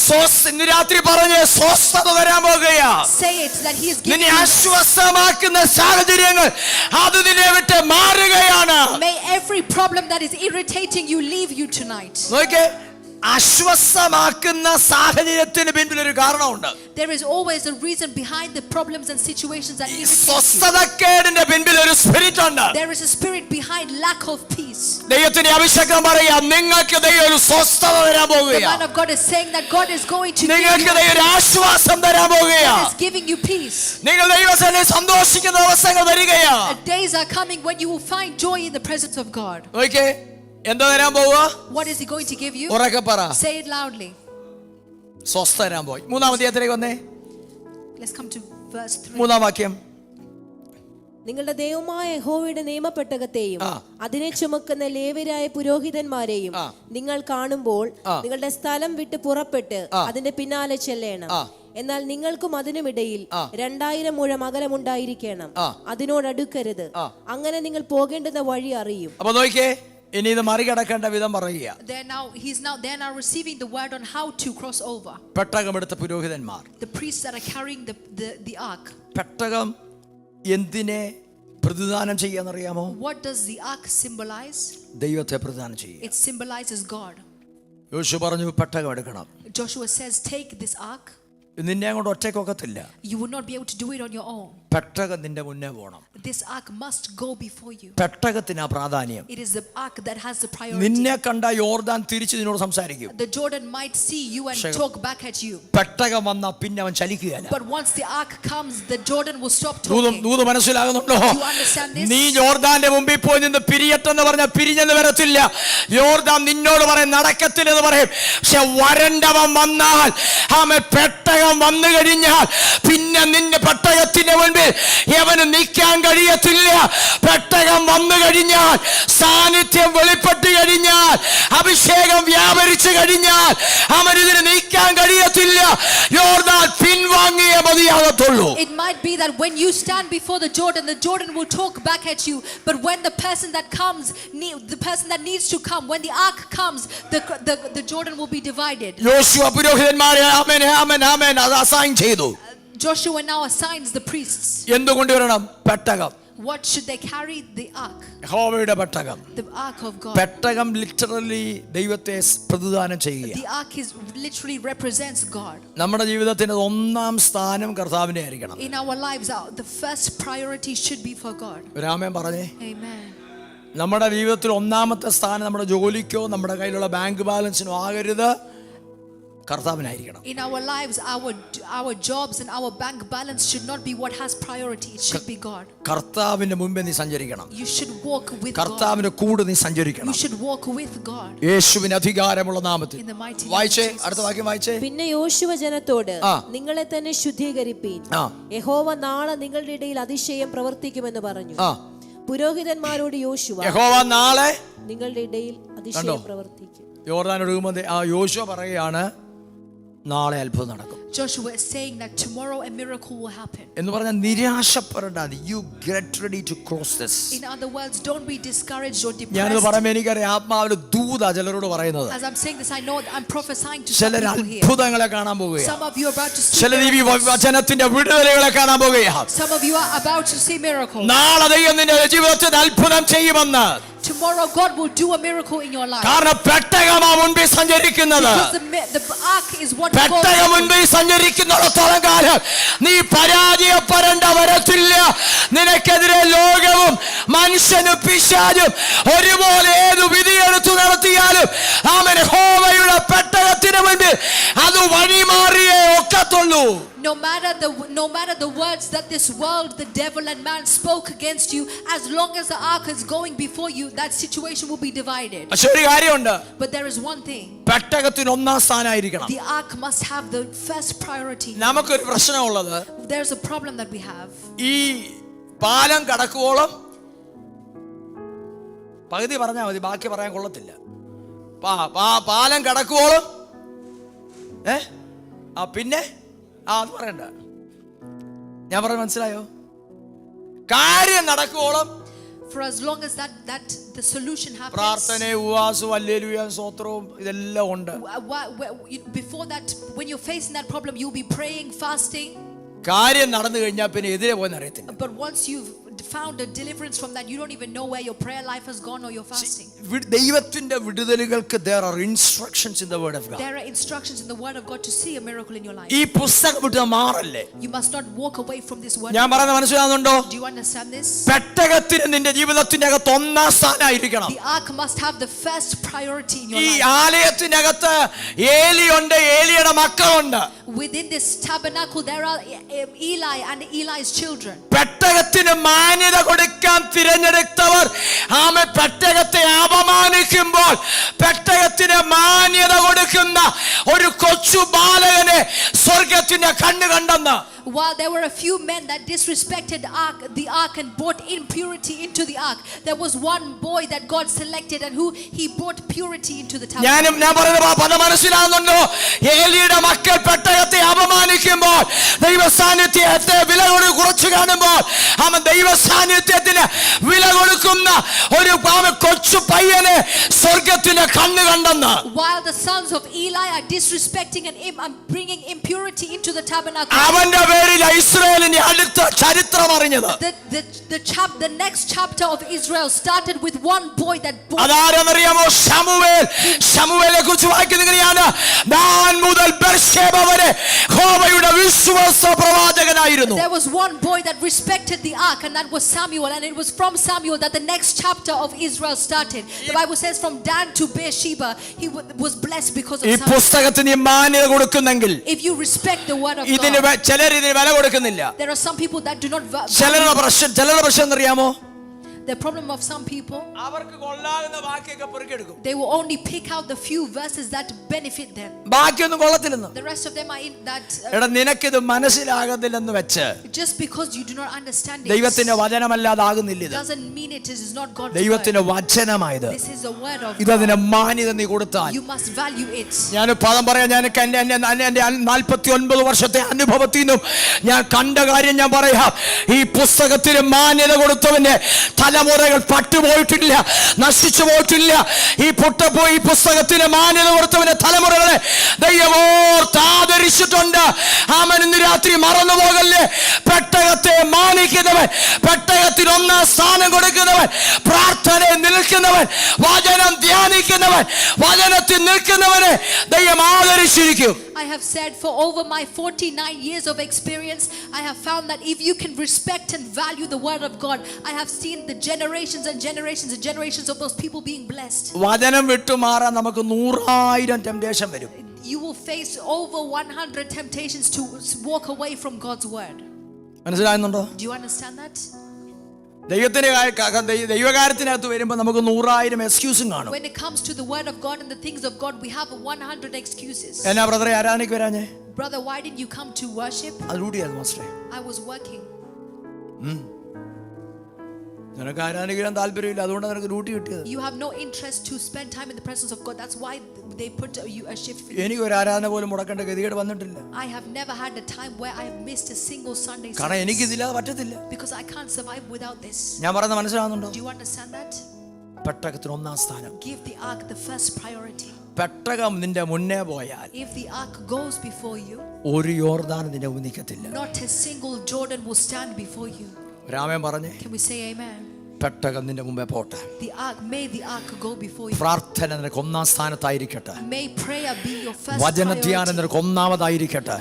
ഇന്ന് രാത്രി പറഞ്ഞേ, സ്വസ്ഥത തരാൻ പോകുകയാ. Say it that he is giving നിന്നെ you. ആശ്വാസമാക്കുന്ന സാഹചര്യങ്ങൾ അത് നിന്നെ വിട്ട് മാറുകയാണ്. May every problem that is irritating you leave you tonight. നോക്കിയേ, ആശ്വാസമാക്കുന്ന സാഹചര്യത്തിന് പിന്നിൽ ഒരു കാരണമുണ്ട്. There is always a reason behind the problems and situations that irritate you. സ്വസ്ഥതക്കേടിന്റെ പിന്നിൽ ഒരു സ്പിരിറ്റ് ഉണ്ട്. There is a spirit behind lack of peace. ദൈവത്തിന്റെ അഭിഷേകം പറയാം, നിങ്ങൾക്ക് ദൈവം ഒരു സ്വസ്ഥത തരാൻ The പോകുകയാണ്. man of God is saying that God is going to give നിങ്ങൾക്ക് you ദൈവം ഒരു ആശ്വാസം തരാൻ പോകുകയാണ്. God is giving you peace. നിങ്ങൾ ദൈവസന്നിധിയിൽ സന്തോഷിക്കുന്ന ദിവസങ്ങൾ വരികയാണ്. Days are coming when you will find joy in the presence of God. നോക്കിയേ, എന്താ തരാൻ പോവാ? What is he going to give you? ഉറക്കെ പറ. Say it loudly. സ്വസ്ഥത തരാൻ പോയി. 3-ാം അധ്യായത്തിലേക്ക് വന്നേ. Let's come to verse 3. 3-ാം വാക്യം. നിങ്ങളുടെ ദൈവമായ യഹോവയുടെ നിയമപ്പെട്ടകത്തെയും അതിനെ ചുമക്കുന്ന ലേവ്യരായ പുരോഹിതന്മാരെയും നിങ്ങൾ കാണുമ്പോൾ നിങ്ങളുടെ സ്ഥലം വിട്ട് പുറപ്പെട്ട് അതിന്റെ പിന്നാലെ ചെല്ലണം. എന്നാൽ നിങ്ങൾക്കും അതിനുമിടയിൽ 2000 മുഴം അകലമുണ്ടായിരിക്കണം. അതിനോടടുക്കരുത്. അങ്ങനെ നിങ്ങൾ പോകേണ്ടുന്ന വഴി അറിയും. അപ്പൊ നോക്കിയേ, ഇനി ഇത് മറികടക്കേണ്ട വിധം പറയുക. They're now receiving the word on how to cross over. പെട്ടകമെടുത്ത പുരോഹിതന്മാർ, The priests that are carrying the ark. പെട്ടകം എന്തിനെ പ്രതിദാനം ചെയ്യാന്നറിയാമോ? What does the ark symbolize? ദൈവത്തെ പ്രതിദാനം ചെയ്യുക. It symbolizes God. യോശുവ പറഞ്ഞു, പെട്ടകം എടുക്കണം. Joshua says, take this ark. നിന്നെ അങ്ങോട്ട് ഒറ്റക്കൊക്കത്തില്ല. You will not be able to do it on your own. പെട്ടകം നിന്റെ മുന്നേ പോകണം. This ark must go before you. പെട്ടകത്തിന് പ്രാധാന്യം. It is the ark that has the priority. നിന്നെ കണ്ട യോർദാൻ തിരിച്ച് നിന്നോട് സംസാരിക്കും. The Jordan might see you and talk back at you. പെട്ടകം വന്നാ പിന്നെ അവൻ ചലിക്കുകയില്ല. But once the ark comes, the Jordan will stop talking. ദൂത് മനസ്സിലാകുന്നുണ്ടോ? You understand this? നീ യോർദാന്റെ മുമ്പിൽ പോയി നിന്ന് പിരിയട്ടെന്ന് പറഞ്ഞാൽ പിരിഞ്ഞെന്ന് വരത്തില്ല. യോർദാൻ നിന്നോട് പറയും നടക്കത്തില്ലെന്ന് പറയും. പക്ഷെ വരണ്ടവൻ വന്നാൽ, ആമേൻ, പെട്ടകം വന്നു കഴിഞ്ഞാൽ പിന്നെ നിന്റെ പെട്ടകത്തിന്റെ മുൻപിൽ യവന് നിൽക്കാൻ കഴിയത്തില്ല. പെട്ടകം വന്നു കഴിഞ്ഞാൽ, സാന്നിധ്യം വെളിപ്പെട്ട് കഴിഞ്ഞാൽ, അഭിഷേകം വ്യാപരിച്ചു കഴിഞ്ഞാൽ അവൻ ഇതിന് നീക്കാൻ കഴിയത്തില്ല. യോർദാൻ പിൻവാങ്ങിയേ മതിയാകത്തുള്ളൂ. It might be that when you stand before the Jordan will talk back at you. But when the person that comes, the person that needs to come, when the ark comes, the Jordan will be divided. യോശുവ പുരോഹിതന്മാരെ ആമേൻ ആമേൻ ആമേൻ അത് അസൈൻ ചെയ്തു. Joshua now assigns the priests. എന്തുകൊണ്ട് വരണം? പെട്ടകം. What should they carry? The ark. യഹോവയുടെ പെട്ടകം. The ark of God. പെട്ടകം ലിറ്ററലി ദൈവത്തെ പ്രതിദാനം ചെയ്യുക. The ark is literally represents God. നമ്മുടെ ജീവിതത്തിന്റെ ഒന്നാം സ്ഥാനം കർത്താവിനെ ആയിരിക്കണം. In our lives, the first priority should be for God. Raman പറഞ്ഞേ. Amen. നമ്മുടെ ജീവിതത്തിൽ ഒന്നാമത്തെ സ്ഥാനം നമ്മുടെ ജോലിക്കോ നമ്മുടെ കയ്യിലുള്ള ബാങ്ക് ബാലൻസിനോ ആകരുത്, കർത്താവിനായിരിക്കണം. In our lives, our jobs and our bank balance should not be what has priority. It should be God. കർത്താവിന്റെ മുൻപേ നീ സഞ്ചരിക്കണം. You should walk with God. കർത്താവിന്റെ കൂടെ നീ സഞ്ചരിക്കണം. You should walk with God. യേശുവിന്റെ അധികാരമുള്ള നാമത്തിൽ. In the mighty name വായിച്ചേ, of Jesus. അടുത്ത വാക്യം വായിച്ചേ. പിന്നെ യോശുവ ജനത്തോട് നിങ്ങളെ തന്നെ ശുദ്ധീകരിപ്പീൻ, യഹോവ നാളെ നിങ്ങളുടെ ഇടയിൽ അതിശയം പ്രവർത്തിക്കുമെന്ന് പറഞ്ഞു. പുരോഹിതന്മാരോട് യോശുവ യഹോവ നാളെ നിങ്ങളുടെ ഇടയിൽ അതിശയം പ്രവർത്തിക്കും. യോർദാൻ ഒഴുകുമ്പോൾ യോശുവ പറയുകയാണ് നാളെ അത്ഭുതം നടക്കും. Joshua is saying that tomorrow a miracle will happen. എന്ന് പറഞ്ഞാൽ നിരാശപ്പെടേണ്ട. You get ready to cross this. In other words, don't be discouraged or depressed. ഞാനിത് പറയുമ്പോൾ എനിക്കറിയാം ആത്മാവിൽ ദൂത ചിലരോട് പറയുന്നത്. As I'm saying this, I know I'm prophesying to some ചിലർ people here. അത്ഭുതങ്ങളെ കാണാൻ പോവുകയാണ്. Some of you are about to see ചിലർ ഈ miracles. വചനത്തിന്റെ വിടുതലുകളെ കാണാൻ പോവുകയാണ്. Some of you are about to see miracles. നാളെ ദൈവം നിന്റെ ജീവിതത്തിൽ അത്ഭുതം ചെയ്യുമെന്ന്. Tomorrow God will do a miracle in your life. കാരണം പെട്ടകമാ മുൻപിൽ സഞ്ചരിക്കുന്നത്. Because the ark is what പെട്ടകം മുൻപിൽ സഞ്ചരിക്കുന്നിടത്തോളം കാലം നീ പരാജയപ്പെടേണ്ട വരത്തില്ല. നിനക്കെതിരെ ലോകവും മനുഷ്യനും പിശാചും ഒരുപോലെ ഏതു വിധിയെടുത്തു നടത്തിയാലും ആമേൻ യഹോവയുടെ പെട്ടകത്തിന് മുൻപിൽ അത് വഴിമാറിയേ ഒക്കത്തുള്ളൂ. No matter the words that this world, the devil and man spoke against you, as long as the ark is going before you, that situation will be divided. പക്ഷേ ഒരു കാര്യമുണ്ട്. But there is one thing. പെട്ടകത്തിന് ഒന്നാം സ്ഥാനമായിരിക്കണം. The ark must have the first priority. നമുക്കൊരു പ്രശ്നമുള്ളത്, There's a problem that we have. ഈ പാലം കടക്കുവോളം പകുതി പറഞ്ഞാൽ മതി, ബാക്കി പറയാൻ കൊള്ളത്തില്ല. പാലം കടക്കുവോളം പിന്നെ അത് പറയണ്ട. ഞാൻ പറഞ്ഞ മനസ്സിലായോ? കാര്യം നടക്കുവോളം For as long as that the solution happens. പ്രാർത്ഥനയും ഉപവാസവും ഹല്ലേലൂയ സ്തോത്രവും ഇതെല്ലാം ഉണ്ട്. Before that, when you're facing that problem, you'll be praying, fasting. കാര്യം നടന്നു കഴിഞ്ഞാൽ പിന്നെ എതിരെ പോയെന്ന് അറിയത്തില്ല. But once you've found a deliverance from that, you don't even know where your prayer life has gone or your fasting. ദൈവത്തിന്റെ വിടുതലുകൾക്ക് there are instructions in the word of God. There are instructions in the word of God to see a miracle in your life. ഈ പുസ്തകം വിട്ട് മാറല്ലേ. You must not walk away from this word. ഞാൻ പറയുന്നത് മനസ്സിലാകുന്നുണ്ടോ? Do you understand this? പെട്ടകത്തിന് നിന്റെ ജീവിതത്തിന്റെ അകത്ത് ഒന്നാം സ്ഥാനമായിരിക്കണം. The ark must have the first priority in your ഈ life. ആലയത്തിനകത്ത് ഏലിയുണ്ട്, ഏലിയുടെ മക്കളുണ്ട്. Within this tabernacle there are Eli and Eli's children. പെട്ടകത്തിന് മാന്യത കൊടുക്കാൻ തിരഞ്ഞെടുത്തവർ ആമേ പെട്ടകത്തെ അപമാനിക്കുമ്പോൾ പെട്ടകത്തിന് മാന്യത കൊടുക്കുന്ന ഒരു കൊച്ചു ബാലകനെ സ്വർഗത്തിന്റെ കണ്ണ് കണ്ടെന്ന്. While there were a few men that disrespected the ark and brought impurity into the ark, there was one boy that God selected and who he brought purity into the tabernacle. ഞാൻ പറയുന്നത് പദം മനസ്സിലാകുന്നുണ്ടോ? ഏലിയുടെ മക്കൾ പെട്ടകത്തെ അപമാനിക്കുമ്പോൾ ദൈവ സാന്നിധ്യത്തെ വില കുറച്ച് കാണുമ്പോൾ അവൻ ദൈവ സാന്നിധ്യത്തിന് വില കൊടുക്കുന്ന ഒരു കൊച്ചു പയ്യനെ സ്വർഗത്തിന്റെ കണ്ണ് കണ്ടെന്ന്. While the sons of Eli are disrespecting and bringing impurity into the tabernacle, അവന്റെ പേരിൽ ഇസ്രായേലിന്റെ അടുത്ത ചരിത്രം അറിഞ്ഞത്. The next chapter of Israel started with one boy that അതാരെന്നറിയാമോ? ശമൂവേലിനെ കുറിച്ച് വായിക്കുന്നതാണ്. ദാൻ മുതൽ ബേർശേബ വരെ യഹോവയുടെ വിശ്വാസ പ്രവാചകനായിരുന്നു. There was one boy that respected the ark, and that was Samuel, and it was from Samuel that the next chapter of Israel started. The Bible says from Dan to Beersheba he was blessed because of ഈ Samuel. പുസ്തകത്തിന് മാന്യത കൊടുക്കുന്നെങ്കിൽ If you respect the word of ഇതിന് God, ചിലർ ഇതിന് വില കൊടുക്കുന്നില്ല. there are some people that do not ചിലരുടെ പ്രശ്നം എന്നറിയാമോ? the problem of some people, അവർക്ക് കൊള്ളാകുന്ന വാക്യൊക്കെ പെറുക്കിയെടുക്കും. they will only pick out the few verses that benefit them. ബാക്കിയൊന്നും കൊള്ളത്തില്ലെന്ന്. The rest of them are in that എടാ നിനക്കിത് മനസ്സിലാകുന്നില്ലെന്ന് വെച്ച് just because you do not understand it ദൈവത്തിന്റെ വചനമല്ലാതാകുന്നില്ല. ഇത് doesn't mean it is not God's ദൈവത്തിന്റെ word. വചനമായത്. This is the word of ഇതതിന് God. മാന്യത നീ കൊടുത്താൽ You must value it. ഞാൻ പദം പറയാം. ഞാൻ എന്റെ 49 വർഷത്തെ അനുഭവത്തിൽ നിന്നും ഞാൻ കണ്ട കാര്യം ഞാൻ പറയാം. ഈ പുസ്തകത്തിന് മാന്യത കൊടുത്തവന്റെ തലമുറകൾ പട്ടുപോയിട്ടില്ല, നശിച്ചു പോയിട്ടില്ല. ഈ പുസ്തകത്തിന് മാന്യത കൊടുത്തവന്റെ തലമുറകളെ ദൈവമോർത്ത് ആദരിച്ചിട്ടുണ്ട്. ആമേൻ. ഇന്ന് രാത്രി മറന്നു പോകല്ലേ. പെട്ടകത്തെ മാനിക്കുന്നവൻ, പെട്ടകത്തിന് ഒന്നാം സ്ഥാനം കൊടുക്കുന്നവൻ, പ്രാർത്ഥനയിൽ നിൽക്കുന്നവൻ, വചനം ധ്യാനിക്കുന്നവൻ, വചനത്തിൽ നിൽക്കുന്നവനെ ദൈവം ആദരിച്ചിരിക്കും. I have said for over my 49 years of experience, I have found that if you can respect and value the word of God, I have seen the generations and generations and generations of those people being blessed. വചനം വിട്ടുമാറാൻ നമുക്ക് 100,000 ടെംപ്റ്റേഷൻ വരും. You will face over 100 temptations to walk away from God's word. മനസ്സിലാകുന്നുണ്ടോ? Do you understand that? ദൈവകാര്യത്തിനകത്ത് വരുമ്പോൾ നമുക്ക് 100,000 എക്സ്ക്യൂസും കാണും. When it comes to the word of God and the things of God, we have 100 excuses. എന്നാ ബ്രദറെ ആരാധനയ്ക്ക് വരാഞ്ഞേ? Brother, why didn't you come to worship? അത് ഡ്യൂട്ടിയായിരുന്നു മാസ്റ്ററെ. I was working. നിനക്ക് ആരാധനയ്ക്ക് വരാൻ താല്പര്യമില്ല, അതുകൊണ്ടാണ് നിനക്ക് ഡ്യൂട്ടി കിട്ടിയത്. You have no interest to spend time in the presence of God. That's why they put you a shift for you. എനിക്ക് ഒരു ആരാധന പോലും മുടക്കേണ്ട ഗതികേട് വന്നിട്ടില്ല. I have never had a time where I have missed a single Sunday കാരണം service. എനിക്ക് ഇതില്ലാതെ പറ്റത്തില്ല. Because I can't survive without this. ഞാൻ പറയുന്നത് മനസ്സിലാകുന്നുണ്ടോ? Do you understand that? പെട്ടകത്തിന് ഒന്നാം സ്ഥാനം. Give the ark the first priority. പെട്ടകം നിന്റെ മുന്നേ പോയാൽ If the ark goes before you, ഒരു യോർദാൻ നിന്നെ നിൽക്കത്തില്ല. not a single Jordan will stand before you. Raman പറഞ്ഞേ, Can we say amen? പെട്ടകം നിന്റെ മുമ്പേ പോട്ടെ. May the ark go before you. പ്രാർത്ഥന നിനക്ക് ഒന്നാം സ്ഥാനത്തായിരിക്കട്ടെ. May prayer be your first വചനധ്യാനം priority. നിനക്ക് ഒന്നാമതായിരിക്കട്ടെ.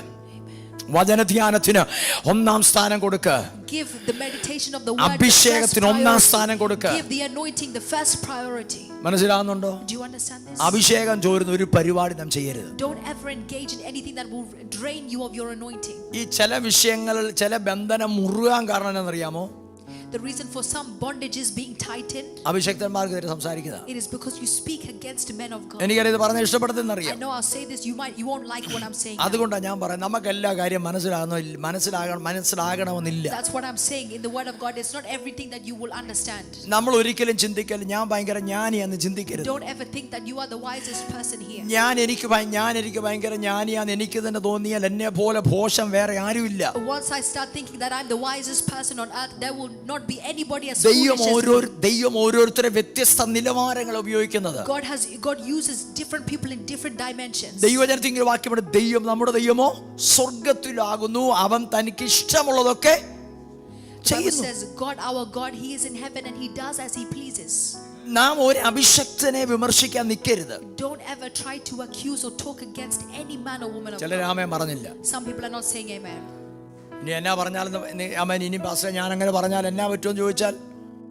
വചനധ്യാനത്തിന് ഒന്നാം സ്ഥാനം കൊടുക്ക്. Give the meditation of the word the first അഭിഷേകത്തിന് ഒന്നാം സ്ഥാനം കൊടുക്ക്. priority. Give the anointing the first priority. മനസ്സിലാകുന്നുണ്ടോ? Do you understand this? അഭിഷേകം ചോരുന്ന ഒരു പരിപാടി നാം ചെയ്യരുത്. Don't ever engage in anything that will drain you of your anointing. ഈ ചില വിഷയങ്ങളിൽ ചില ബന്ധനം മുറുകാൻ കാരണം എന്താണെന്നറിയാമോ? The reason for some bondages being tightened, അഭിഷേക്തന്മാർക്കെതിരെ സംസാരിക്കുന്നത്. it is because you speak against men of God. എനിക്കറിയത് പറഞ്ഞ I ഇഷ്ടപ്പെടുന്നറിയാം. know I'll say this, you won't like what I'm saying. അതുകൊണ്ടാണ് ഞാൻ പറയാം, നമുക്ക് എല്ലാ കാര്യം മനസ്സിലാകണമെന്നില്ല. That's what I'm saying. In the word of God, it's not everything that you will understand. നമ്മൾ ഒരിക്കലും ചിന്തിക്കല് ഞാൻ ഭയങ്കര ജ്ഞാനിയാന്ന് ചിന്തിക്കരുത്. Don't ever think that you are the wisest person here. എനിക്ക് ഭയങ്കര ജ്ഞാനിയാന്ന് എനിക്ക് തന്നെ തോന്നിയാൽ എന്നെ പോലെ ഭോഷം വേറെ ആരുമില്ല. Once I start thinking that I'm the wisest person on earth, there will not be anybody as ദൈവം foolish as me. ദൈവം ഓരോരുത്തരെ വ്യത്യസ്ത നിലവാരങ്ങൾ ഉപയോഗിക്കുന്നത്. God uses different people in different dimensions. ദൈവജനത്തിന്റെ വാക്യമാണ്, ദൈവം നമ്മുടെ ദൈവമോ സ്വർഗ്ഗത്തിലാകുന്നു, അവൻ തനിക്ക് ഇഷ്ടമുള്ളതൊക്കെ Bible ചെയ്യുന്നു. says God, our God, He is in heaven and He does as He pleases. നാം ഒരു അഭിഷക്തനെ വിമർശിക്കാൻ നിൽക്കരുത്. Don't ever try to accuse or talk against any man or woman of ചില God. രാമൻ പറഞ്ഞില്ല. Some people are not saying amen. ഇനി എന്നാ പറഞ്ഞാലും അമ്മൻ ഇനി പാസ്റ്റർ ഞാൻ അങ്ങനെ പറഞ്ഞാൽ എന്നാ പറ്റുമെന്ന് ചോദിച്ചാൽ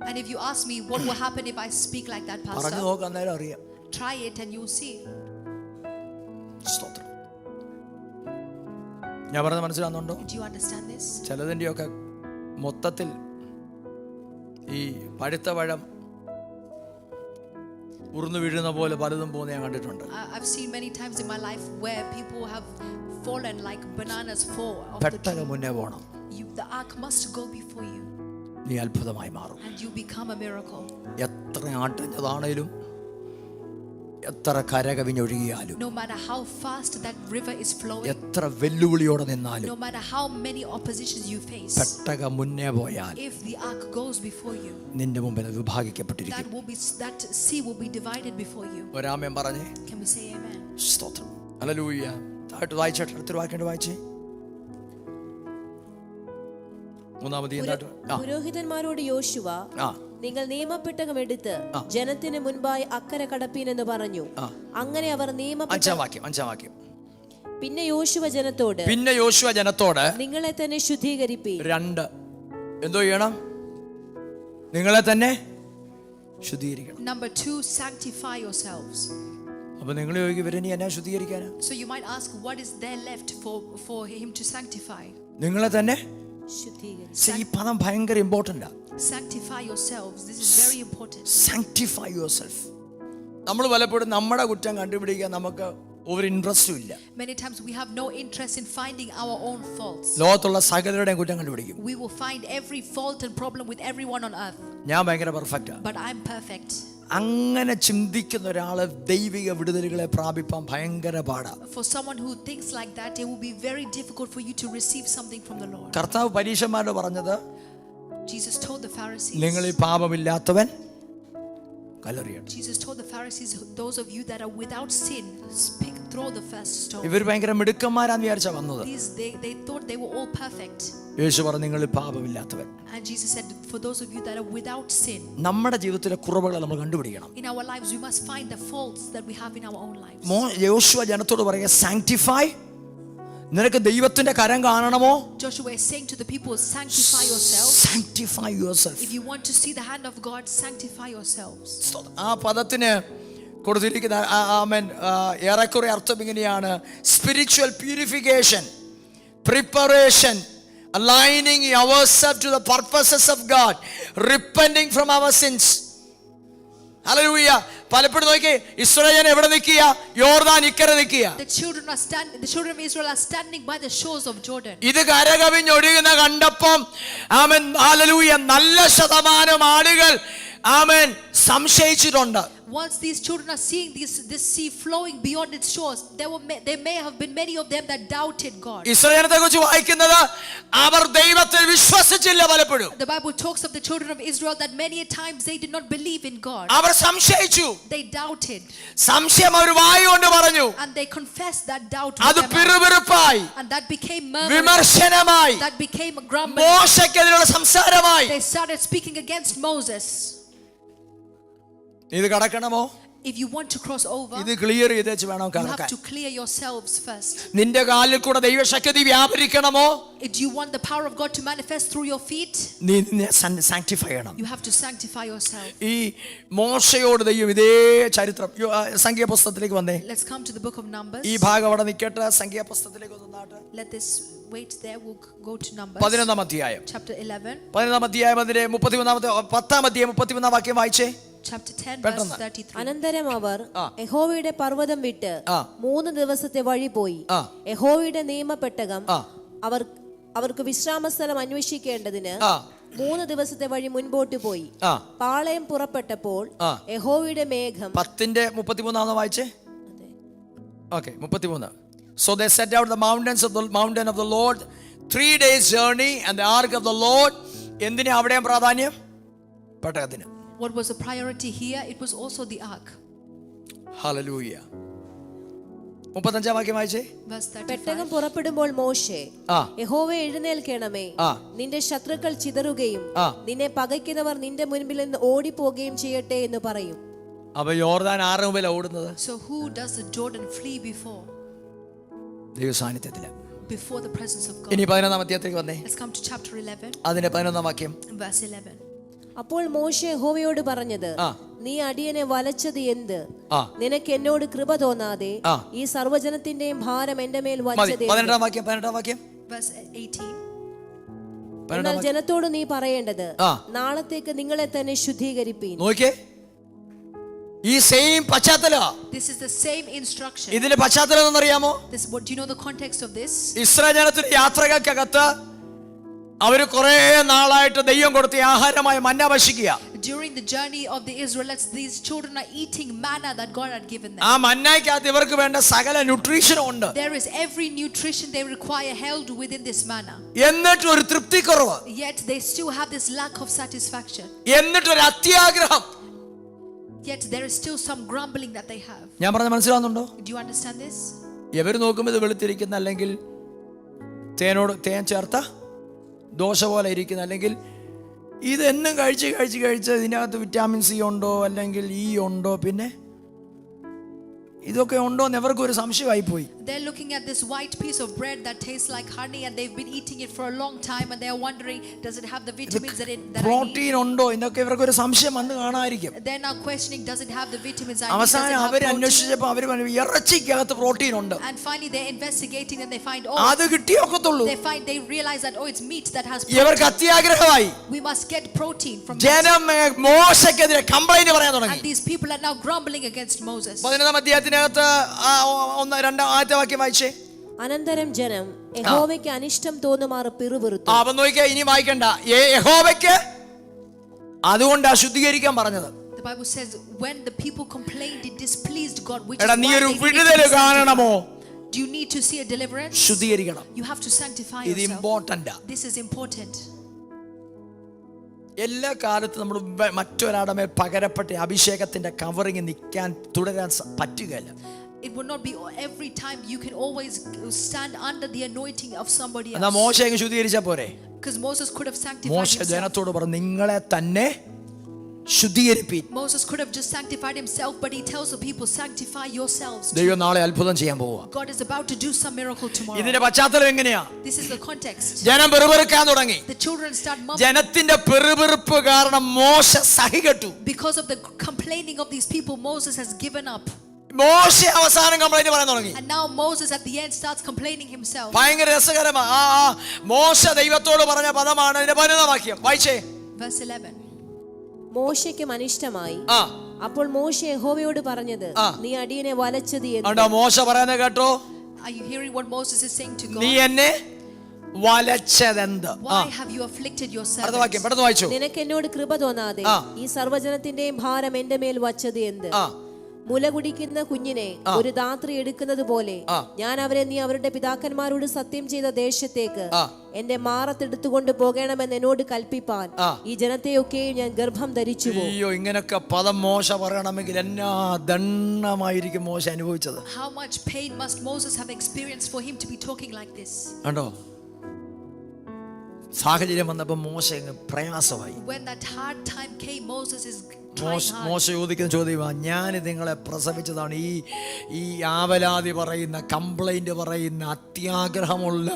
And if you ask me what will happen if I speak like that, പറഞ്ഞു pastor, നോക്ക്, അന്നേരം അറിയാം. try it and you'll see. സ്തോത്രം. ഞാൻ പറഞ്ഞത് മനസ്സിലാകുന്നുണ്ടോ? Do you understand this? ചിലതിൻ്റെയൊക്കെ മൊത്തത്തിൽ ഈ പഴുത്ത പഴം ഉറുന്നു വീഴുന്ന പോലെ പലതും പോകുന്ന ഞാൻ കണ്ടിട്ടുണ്ട്. I've seen many times in my life where people have fallen like bananas fall off the പെട്ടക tree. മുന്നേ പോകണം. The ark must go before you നീ അത്ഭുതമായി മാറും. and you become a miracle. എത്ര ആട്ടിഞ്ഞതാണേലും എത്ര കരകവിഞ്ഞൊഴുകിയാലും No matter how fast that river is flowing, എത്ര വെല്ലുവിളിയോടെ നിന്നാലും no matter how many oppositions you face, പെട്ടക മുന്നേ പോയാൽ if the ark goes before you, നിന്റെ മുമ്പിൽ അത് വിഭാഗിക്കപ്പെട്ടിരിക്കും. that sea will be divided before you. ഒരാമൻ പറഞ്ഞേ, Can we say amen? സ്തോത്രം. ഹല്ലേലൂയ. താഴോട്ട് വായിച്ചിട്ട് അടുത്തൊരു വാക്യം വായിച്ചേ. മൂന്നാമത് പുരോഹിതന്മാരോട് യോശുവ, നിങ്ങൾ നിയമപ്പെട്ടകം എടുത്ത് ജനത്തിന് മുൻപായി അക്കരെ കടപ്പീൻ എന്ന് പറഞ്ഞു. അങ്ങനെ അവർ അഞ്ചാം വാക്യം. പിന്നെ യോശുവ ജനത്തോട് നിങ്ങളെ തന്നെ ശുദ്ധീകരിപ്പീൻ. 2 എന്തോ ചെയ്യണം? നിങ്ങളെ തന്നെ ശുദ്ധീകരിക്കണം. Number 2, sanctify yourselves. അപ്പൊ നിങ്ങൾ ചോദിക്കും, ഇവരെ നീ എന്നാ ശുദ്ധീകരിക്കാനാ? So you might ask, what is there left for him to sanctify? നിങ്ങളെ തന്നെ ശുദ്ധീകരിക്കുക. ഈ പദം ഭയങ്കര ഇമ്പോർട്ടന്റാ. Sanctify yourselves. This is very important. Sanctify yourself. നമ്മൾ പലപ്പോഴും നമ്മുടെ കുറ്റം കണ്ടുപിടിക്കാൻ നമുക്ക് ഒരു ഇൻട്രസ്റ്റും ഇല്ല. Many times we have no interest in finding our own faults. ലോകത്തുള്ള സകലരുടെയും കുറ്റം കണ്ടുപിടിക്കും. We will find every fault and problem with everyone on earth. ഞാൻ ഭയങ്കര പെർഫെക്റ്റാ, but I'm perfect. അങ്ങനെ ചിന്തിക്കുന്ന ഒരാള് ദൈവിക വിടുതലുകളെ പ്രാപിപ്പാൻ ഭയങ്കര പാടാ. For someone who thinks like that, it will be very difficult for you to receive something from the Lord. കർത്താവ് പരീശന്മാരോട് പറഞ്ഞത്, Jesus told the Pharisees. നിങ്ങൾ ഈ പാപമില്ലാത്തവൻ കല്ലെറിയണം. Jesus told the Pharisees, those of you that are without sin, throw the first stone. ഇവർ ഭയങ്കര മിടുക്കന്മാരാന്ന് വിചാരിച്ചാ വന്നത്. They thought they were all perfect. യേശു പറഞ്ഞു നിങ്ങൾ പാപമില്ലാത്തവൻ. And Jesus said, for those of you that are without sin. നമ്മുടെ ജീവിതത്തിലെ കുറവുകൾ നമ്മൾ കണ്ടുപിടിക്കണം. In our lives we must find the faults that we have in our own lives. യോശുവ ജനത്തോട് പറയുക, സാങ്ക്ടിഫൈ. നിനക്ക് ദൈവത്തിന്റെ കരം കാണണമോ? Joshua is saying to the people, sanctify yourselves. Sanctify yourself. If you want to see the hand of God, sanctify yourselves. ആ പദത്തിന് കൊടുത്തിരിക്കുന്ന ആമേൻ ഏറെക്കുറെ അർത്ഥം ഇങ്ങനെയാണ്: spiritual purification, preparation, aligning ourselves to the purposes of God, repenting from our sins. Hallelujah. പലപ്പോഴും നോക്കി ഇസ്രായേൽ എവിടെ നിൽക്കുക? യോർദാൻ ഇക്കരെ നിൽക്കുക. The children of Israel are standing by the shores of Jordan. ഇത് കരകവിഞ്ഞൊഴുകുന്ന കണ്ടപ്പം ആമേൻ ഹല്ലേലൂയ നല്ല ശതമാനം ആളുകൾ ആമേൻ സംശയിച്ചിട്ടുണ്ട്. Once these children are seeing this sea flowing beyond its shores, there may have been many of them that doubted God. ഇസ്രായേലിനെ കുറിച്ച് വായിക്കുന്നത് അവർ ദൈവത്തിൽ വിശ്വസിച്ചില്ല. പലപ്പോഴും The Bible talks of the children of Israel that many a times they did not believe in God. അവർ സംശയിച്ചു. They doubted. സംശയം അവർ വായുകൊണ്ട് പറഞ്ഞു. And they confessed that doubt. അത് പിറുപിറുപ്പായി, And that became murmuring. വിമർശനമായി, That became a grumbling. മോശയ്ക്കെതിരെയുള്ള സംസാരമായി. They started speaking against Moses. ഇത് കടക്കണമോ? If you want to cross over, ഇത് ക്ലിയർ ചെയ്തേച്ച് വേണം you have കടക്കാൻ. to clear yourselves first. നിന്റെ കാലിൽ കൂടെ ദൈവശക്തി വ്യാപരിക്കണമോ? If you want the power of God to manifest through your feet, നീ സാങ്ക്ടിഫൈ ചെയ്യണം. you have to sanctify yourself. ഈ മോശയോട് ദൈവം ഇതേ ചരിത്രം. സംഖ്യാപുസ്തകത്തിലേക്ക് വന്നേ. Let's come to the book of Numbers. ഈ ഭാഗം അവിടെ നിൽക്കട്ടെ. സംഖ്യാപുസ്തകത്തിലേക്ക് വന്നാട്ടെ. Let this wait there. We'll go to Numbers. 11-ാം അധ്യായം. Chapter 11. 11-ാം അധ്യായം അതിന്റെ 10-ാം അധ്യായം 31-ാം വാക്യം വായിച്ചേ. Chapter 10 verse 33. അനന്തരം അവർ യഹോവയുടെ പർവ്വതം വിട്ട് 3 ദിവസത്തെ വഴി പോയി. യഹോവയുടെ നിയമപെട്ടകം അവർക്ക് വിശ്രാമസ്ഥലം അന്വേഷിക്കേണ്ടതിന് 3 ദിവസത്തെ വഴി മുൻപോട്ട് പോയി. പാളയം പുറപ്പെട്ടപ്പോൾ യഹോവയുടെ മേഘം 10:33 വായിച്ചേ. Okay, 33. So they set out the mountain of the Lord, 3 days journey, and the ark of the Lord. എന്തിനാ അവിടെയും പ്രാധാന്യം? പെട്ടകത്തിന്. What was the priority here? It was also the ark. Hallelujah. 35-ാം വാക്യം വായിച്ചേ. Verse 35. പെട്ടകം പുറപ്പെടുമ്പോൾ മോശെ യഹോവേ എഴുന്നേൽക്കണമേ, നിന്റെ ശത്രുക്കൾ ചിതറുകയും നിന്നെ പകയ്ക്കുന്നവർ നിന്റെ മുൻപിൽ നിന്ന് ഓടിപ്പോകുകയും ചെയ്യട്ടെ എന്ന് പറയും. അപ്പൊ യോർദാൻ ആരുടെ മുമ്പിലാണ് ഓടുന്നത്? So who does the Jordan flee before? ദൈവ സാന്നിധ്യത്തില്. Before the presence of God. ഇനി 11-ാം അധ്യായത്തിലേക്ക് വന്നേ. Let's come to chapter 11. അതിന്റെ 11-ാം വാക്യം. Verse 11. അപ്പോൾ മോശെ യഹോവയോട് പറഞ്ഞത്, നീ അടിയനെ വലച്ചത് എന്ത്? നിനക്ക് എന്നോട് കൃപ തോന്നാതെ ഈ സർവ്വജനത്തിന്റെയും ഭാരം എന്റെ മേൽ വച്ചത്. 12-ാം വാക്യം. Verse 18. എന്നാൽ ജനത്തോട് നീ പറയേണ്ടത്, നാളത്തേക്ക് നിങ്ങളെ തന്നെ ശുദ്ധീകരിപ്പീൻ. നോക്കിയേ, ഈ സെയിം പശ്ചാത്തല. This is the same instruction. ഇതിന്റെ പശ്ചാത്തലം എന്നറിയാമോ? Do you know the context of this? Israel ജനത്തിന്റെ യാത്രകൾക്കകത്ത് അവര് കുറെ നാളായിട്ട് ദൈവം കൊടുത്ത ആഹാരമായ മന്ന ഭക്ഷിക്കുക. During the journey of the Israelites, these children are eating manna that God had given them. ആ മന്നയ്ക്കകത്ത് ഇവർക്ക് വേണ്ട സകല ന്യൂട്രീഷനും ഉണ്ട്. There is every nutrition they require held within this manna. എന്നിട്ട് ഒരു തൃപ്തിക്കുറവ്. Yet they still have this lack of satisfaction. എന്നിട്ട് ഒരു അത്യാഗ്രഹം. Yet there is still some grumbling that they have. ഞാൻ പറഞ്ഞത് മനസ്സിലാവുന്നുണ്ടോ? Do you understand this? ഇവർ നോക്കുമ്പോൾ ഇത് വെളുത്തിരിക്കുന്ന, അല്ലെങ്കിൽ തേൻ ചേർത്ത ദോശ പോലെ ഇരിക്കുന്ന, അല്ലെങ്കിൽ ഇതെന്നും കഴിച്ച് ഇതിനകത്ത് വിറ്റാമിൻ സി ഉണ്ടോ അല്ലെങ്കിൽ ഇ ഉണ്ടോ, പിന്നെ ഇതൊക്കെ ഉണ്ടോ എന്ന് അവർക്ക് ഒരു സംശയമായി പോയി. They're looking at this white piece of bread that tastes like honey, and they've been eating it for a long time, and they're wondering, does it have the vitamins that I need? Protein ഉണ്ടോ എന്നൊക്കെ ഇവർക്ക് ഒരു സംശയം വന്ന് കാണാതിരിക്കും. They're now questioning, does it have the vitamins I need? അവസാനം അവർ അന്വേഷിച്ചപ്പോൾ അവർ ഇറച്ചിക്കകത്ത് പ്രോട്ടീൻ ഉണ്ട്. And finally they're investigating and they find, അത് കിട്ടിയൊക്കത്തുള്ളൂ. they realize that it's meat that has ഇവർക്ക് അത്യാഗ്രഹമായി. We must get protein from ജനം മോശയ്ക്കെതിരെ കംപ്ലൈന്റ് പറയാൻ തുടങ്ങി. And these people are now grumbling against Moses. 11-ാം അധ്യായത്തിനകത്ത് 1-2 വാക്യം വായിച്ചേ. അനന്തരം ജനം യഹോവയ്ക്ക് അനിഷ്ടം തോന്നുമാറ് പിറുപിറുത്തു. അവൻ നോക്കിയാ ഇനി വായിക്കണ്ട. യഹോവയ്ക്ക് അതുകൊണ്ടാ ശുദ്ധീകരിക്കാൻ പറഞ്ഞത്. The Bible says when the people complained, it displeased God, which എടാ, is നീ why ഒരു they വിടുതൽ കാണണമോ? Do you need to see a deliverance? ശുദ്ധീകരിക്കണം. You have to sanctify ഇത് yourself. ഇമ്പോർട്ടന്റാ. This is important. എല്ലാ കാലത്തും നമ്മൾ മറ്റൊരാളുടെ മേൽ പകരപ്പെട്ട അഭിഷേകത്തിന്റെ കവറിങ് നിൽക്കാൻ തുടരാൻ പറ്റുകയില്ല. It would not be every time you can always stand under the anointing of somebody എന്നാ else. മോശെ അങ്ങ് ശുദ്ധീകരിച്ചാ പോരെ? Because Moses could have sanctified മോശ himself. ജനത്തോട് പറഞ്ഞു, നിങ്ങളെ തന്നെ ശുദ്ധീകരിപ്പീൻ. Moses could have just sanctified himself, but he tells the people, sanctify yourselves. ദൈവം നാളെ അത്ഭുതം ചെയ്യാൻ പോവുക. God is about to do some miracle tomorrow. ഇതിന്റെ പശ്ചാത്തലം എങ്ങനെയാ? This is the context. ജനം പെറുപെറുക്കാൻ തുടങ്ങി. The children start mumbling. ജനത്തിന്റെ പെറുപെറുപ്പ് കാരണം മോശ സഹികെട്ടു. Because of the complaining of these people, Moses has given up. മോശ അവസാനം കംപ്ലൈന്റ് പറയാൻ തുടങ്ങി. And now Moses at the end starts complaining himself. ഭയങ്കര രസകരമാ. മോശ ദൈവത്തോട് പറഞ്ഞ പദമാണ് ഇതിന്റെ പരിണതവാക്യം. വായിച്ചേ. Verse 11. മോശയ്ക്കും അനിഷ്ടമായി. അപ്പോൾ മോശ യഹോവയോട് പറഞ്ഞത്, നീ അടിയനെ വലച്ചത് എന്ത്? മോശ പറയുന്നത് കേട്ടോ? Are you hearing what Moses is saying to God? നീ എന്നെ വലച്ചതെന്ത്? Why have you afflicted your servant? അടുത്ത വാക്യം പെട്ടെന്ന് വായിച്ചു. നിനക്ക് എന്നോട് കൃപ തോന്നാതെ ഈ സർവ്വജനത്തിന്റെയും ഭാരം എന്റെ മേൽ വച്ചത് എന്ത്? മുല കുടിക്കുന്ന കുഞ്ഞിനെ ഒരു ധാത്രി എടുക്കുന്നത് പോലെ ഞാൻ അവരെ നീ അവരുടെ പിതാക്കന്മാരോട് സത്യം ചെയ്ത ദേശത്തേക്ക് എന്റെ മാറത്തെടുത്തുകൊണ്ട് പോകണമെന്ന് എന്നോട് കൽപ്പിപ്പാൻ ഈ ജനത്തെയൊക്കെയും ഞാൻ ഗർഭം ധരിച്ചു. അയ്യോ, ഇങ്ങനൊക്കെ പദം മോശ പറയണമെങ്കിൽ എന്നാ ദണ്ഡമായിരിക്കും മോശ അനുഭവിച്ചത്. How much pain must Moses have experienced for him to be talking like this? കണ്ടോ? സാഹചര്യം വന്നപ്പോൾ മോശ പ്രയാസമായി. When that hard time came, Moses is മോശ ചോദിക്കുന്ന ചോദ്യമാ, ഞാൻ നിങ്ങളെ പ്രസവിച്ചതാണ്. ഈ ആവലാതി പറയുന്ന, കംപ്ലൈന്റ് പറയുന്ന, അത്യാഗ്രഹമുള്ള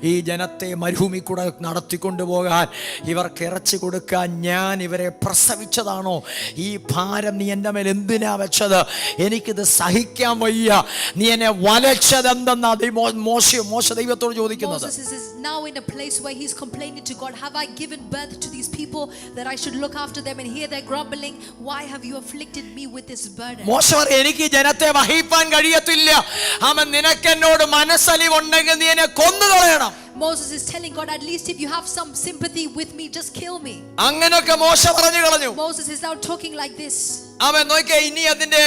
ഈ ജനത്തെ മരുഭൂമി കൂടെ നടത്തിക്കൊണ്ടുപോകാൻ, ഇവർക്ക് ഇറച്ചി കൊടുക്കാൻ ഞാൻ ഇവരെ പ്രസവിച്ചതാണോ? ഈ ഭാരം നീ എൻ്റെ മേൽ എന്തിനാ വെച്ചത്? എനിക്കിത് സഹിക്കാൻ വയ്യ. നീ എന്നെ വലച്ചതെന്തെന്നാ മോശ ദൈവത്തോട് ചോദിക്കുന്നത്. Moses is now in a place where he's complaining to God, have I given birth to these people that I should look after them, and here they're grumbling, why have you afflicted me with this burden? മോശ പറയും, എനിക്ക് ജനത്തെ വഹിപ്പാൻ കഴിയത്തില്ല. അവൻ നിനക്ക് എന്നോട് മനസ്സലിവുണ്ടെങ്കിൽ നീ എന്നെ കൊന്നുകളയണം. Moses is telling God, at least if you have some sympathy with me, just kill me. അങ്ങനൊക്കെ മോശ പറഞ്ഞു കളഞ്ഞു. Moses is now talking like this. അവൻ നോക്കിയ ഇനി അതിന്റെ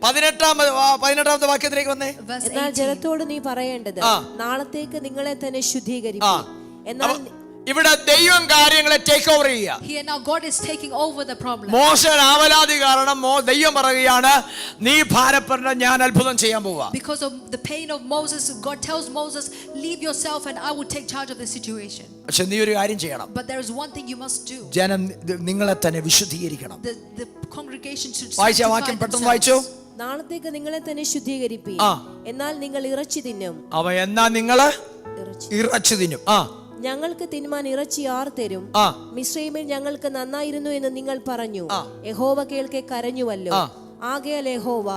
18ാമത്തെ വാക്യത്തിലേക്ക് വന്നേ. എന്നാൽ ജനത്തോട് നീ പറയേണ്ടത്, നാളത്തേക്ക് നിങ്ങളെ തന്നെ ശുദ്ധീകരിക്കും. എന്നാൽ ഇവിടെ ദൈവം കാര്യങ്ങളെ ടേക്ക് ഓവർ ചെയ്യുക. Here now God is taking over the problem. മോശ ആവലാതി കാരണം ദൈവം പറയുകയാണ്, നീ ഭാരപ്പെടേണ്ട, ഞാൻ അത്ഭുതം ചെയ്യാൻ പോവാ. Because of the pain of Moses, God tells Moses, leave yourself and I will take charge of the situation. പക്ഷെ നീ ഒരു കാര്യം ചെയ്യണം. But there is one thing you must do. ജനം നിങ്ങളെ തന്നെ വിശുദ്ധീകരിക്കണം. The congregation should വായിച്ച വാക്യം പെട്ടെന്ന് വായിച്ചു. നാളത്തേക്ക് നിങ്ങളെ തന്നെ ശുദ്ധീകരിപ്പീൻ, എന്നാൽ നിങ്ങൾ ഇറച്ചി തിന്നും. എന്നാ നിങ്ങള് ഇറച്ചി തിന്നും. ഞങ്ങൾക്ക് തിന്മാൻ ഇറച്ചി ആർ തരും? മിസ്രയീമിൽ ഞങ്ങൾക്ക് നന്നായിരുന്നു എന്ന് നിങ്ങൾ പറഞ്ഞു. യഹോവ കേൾക്കെ കരഞ്ഞുവല്ലോ. ആകയാൽ യഹോവ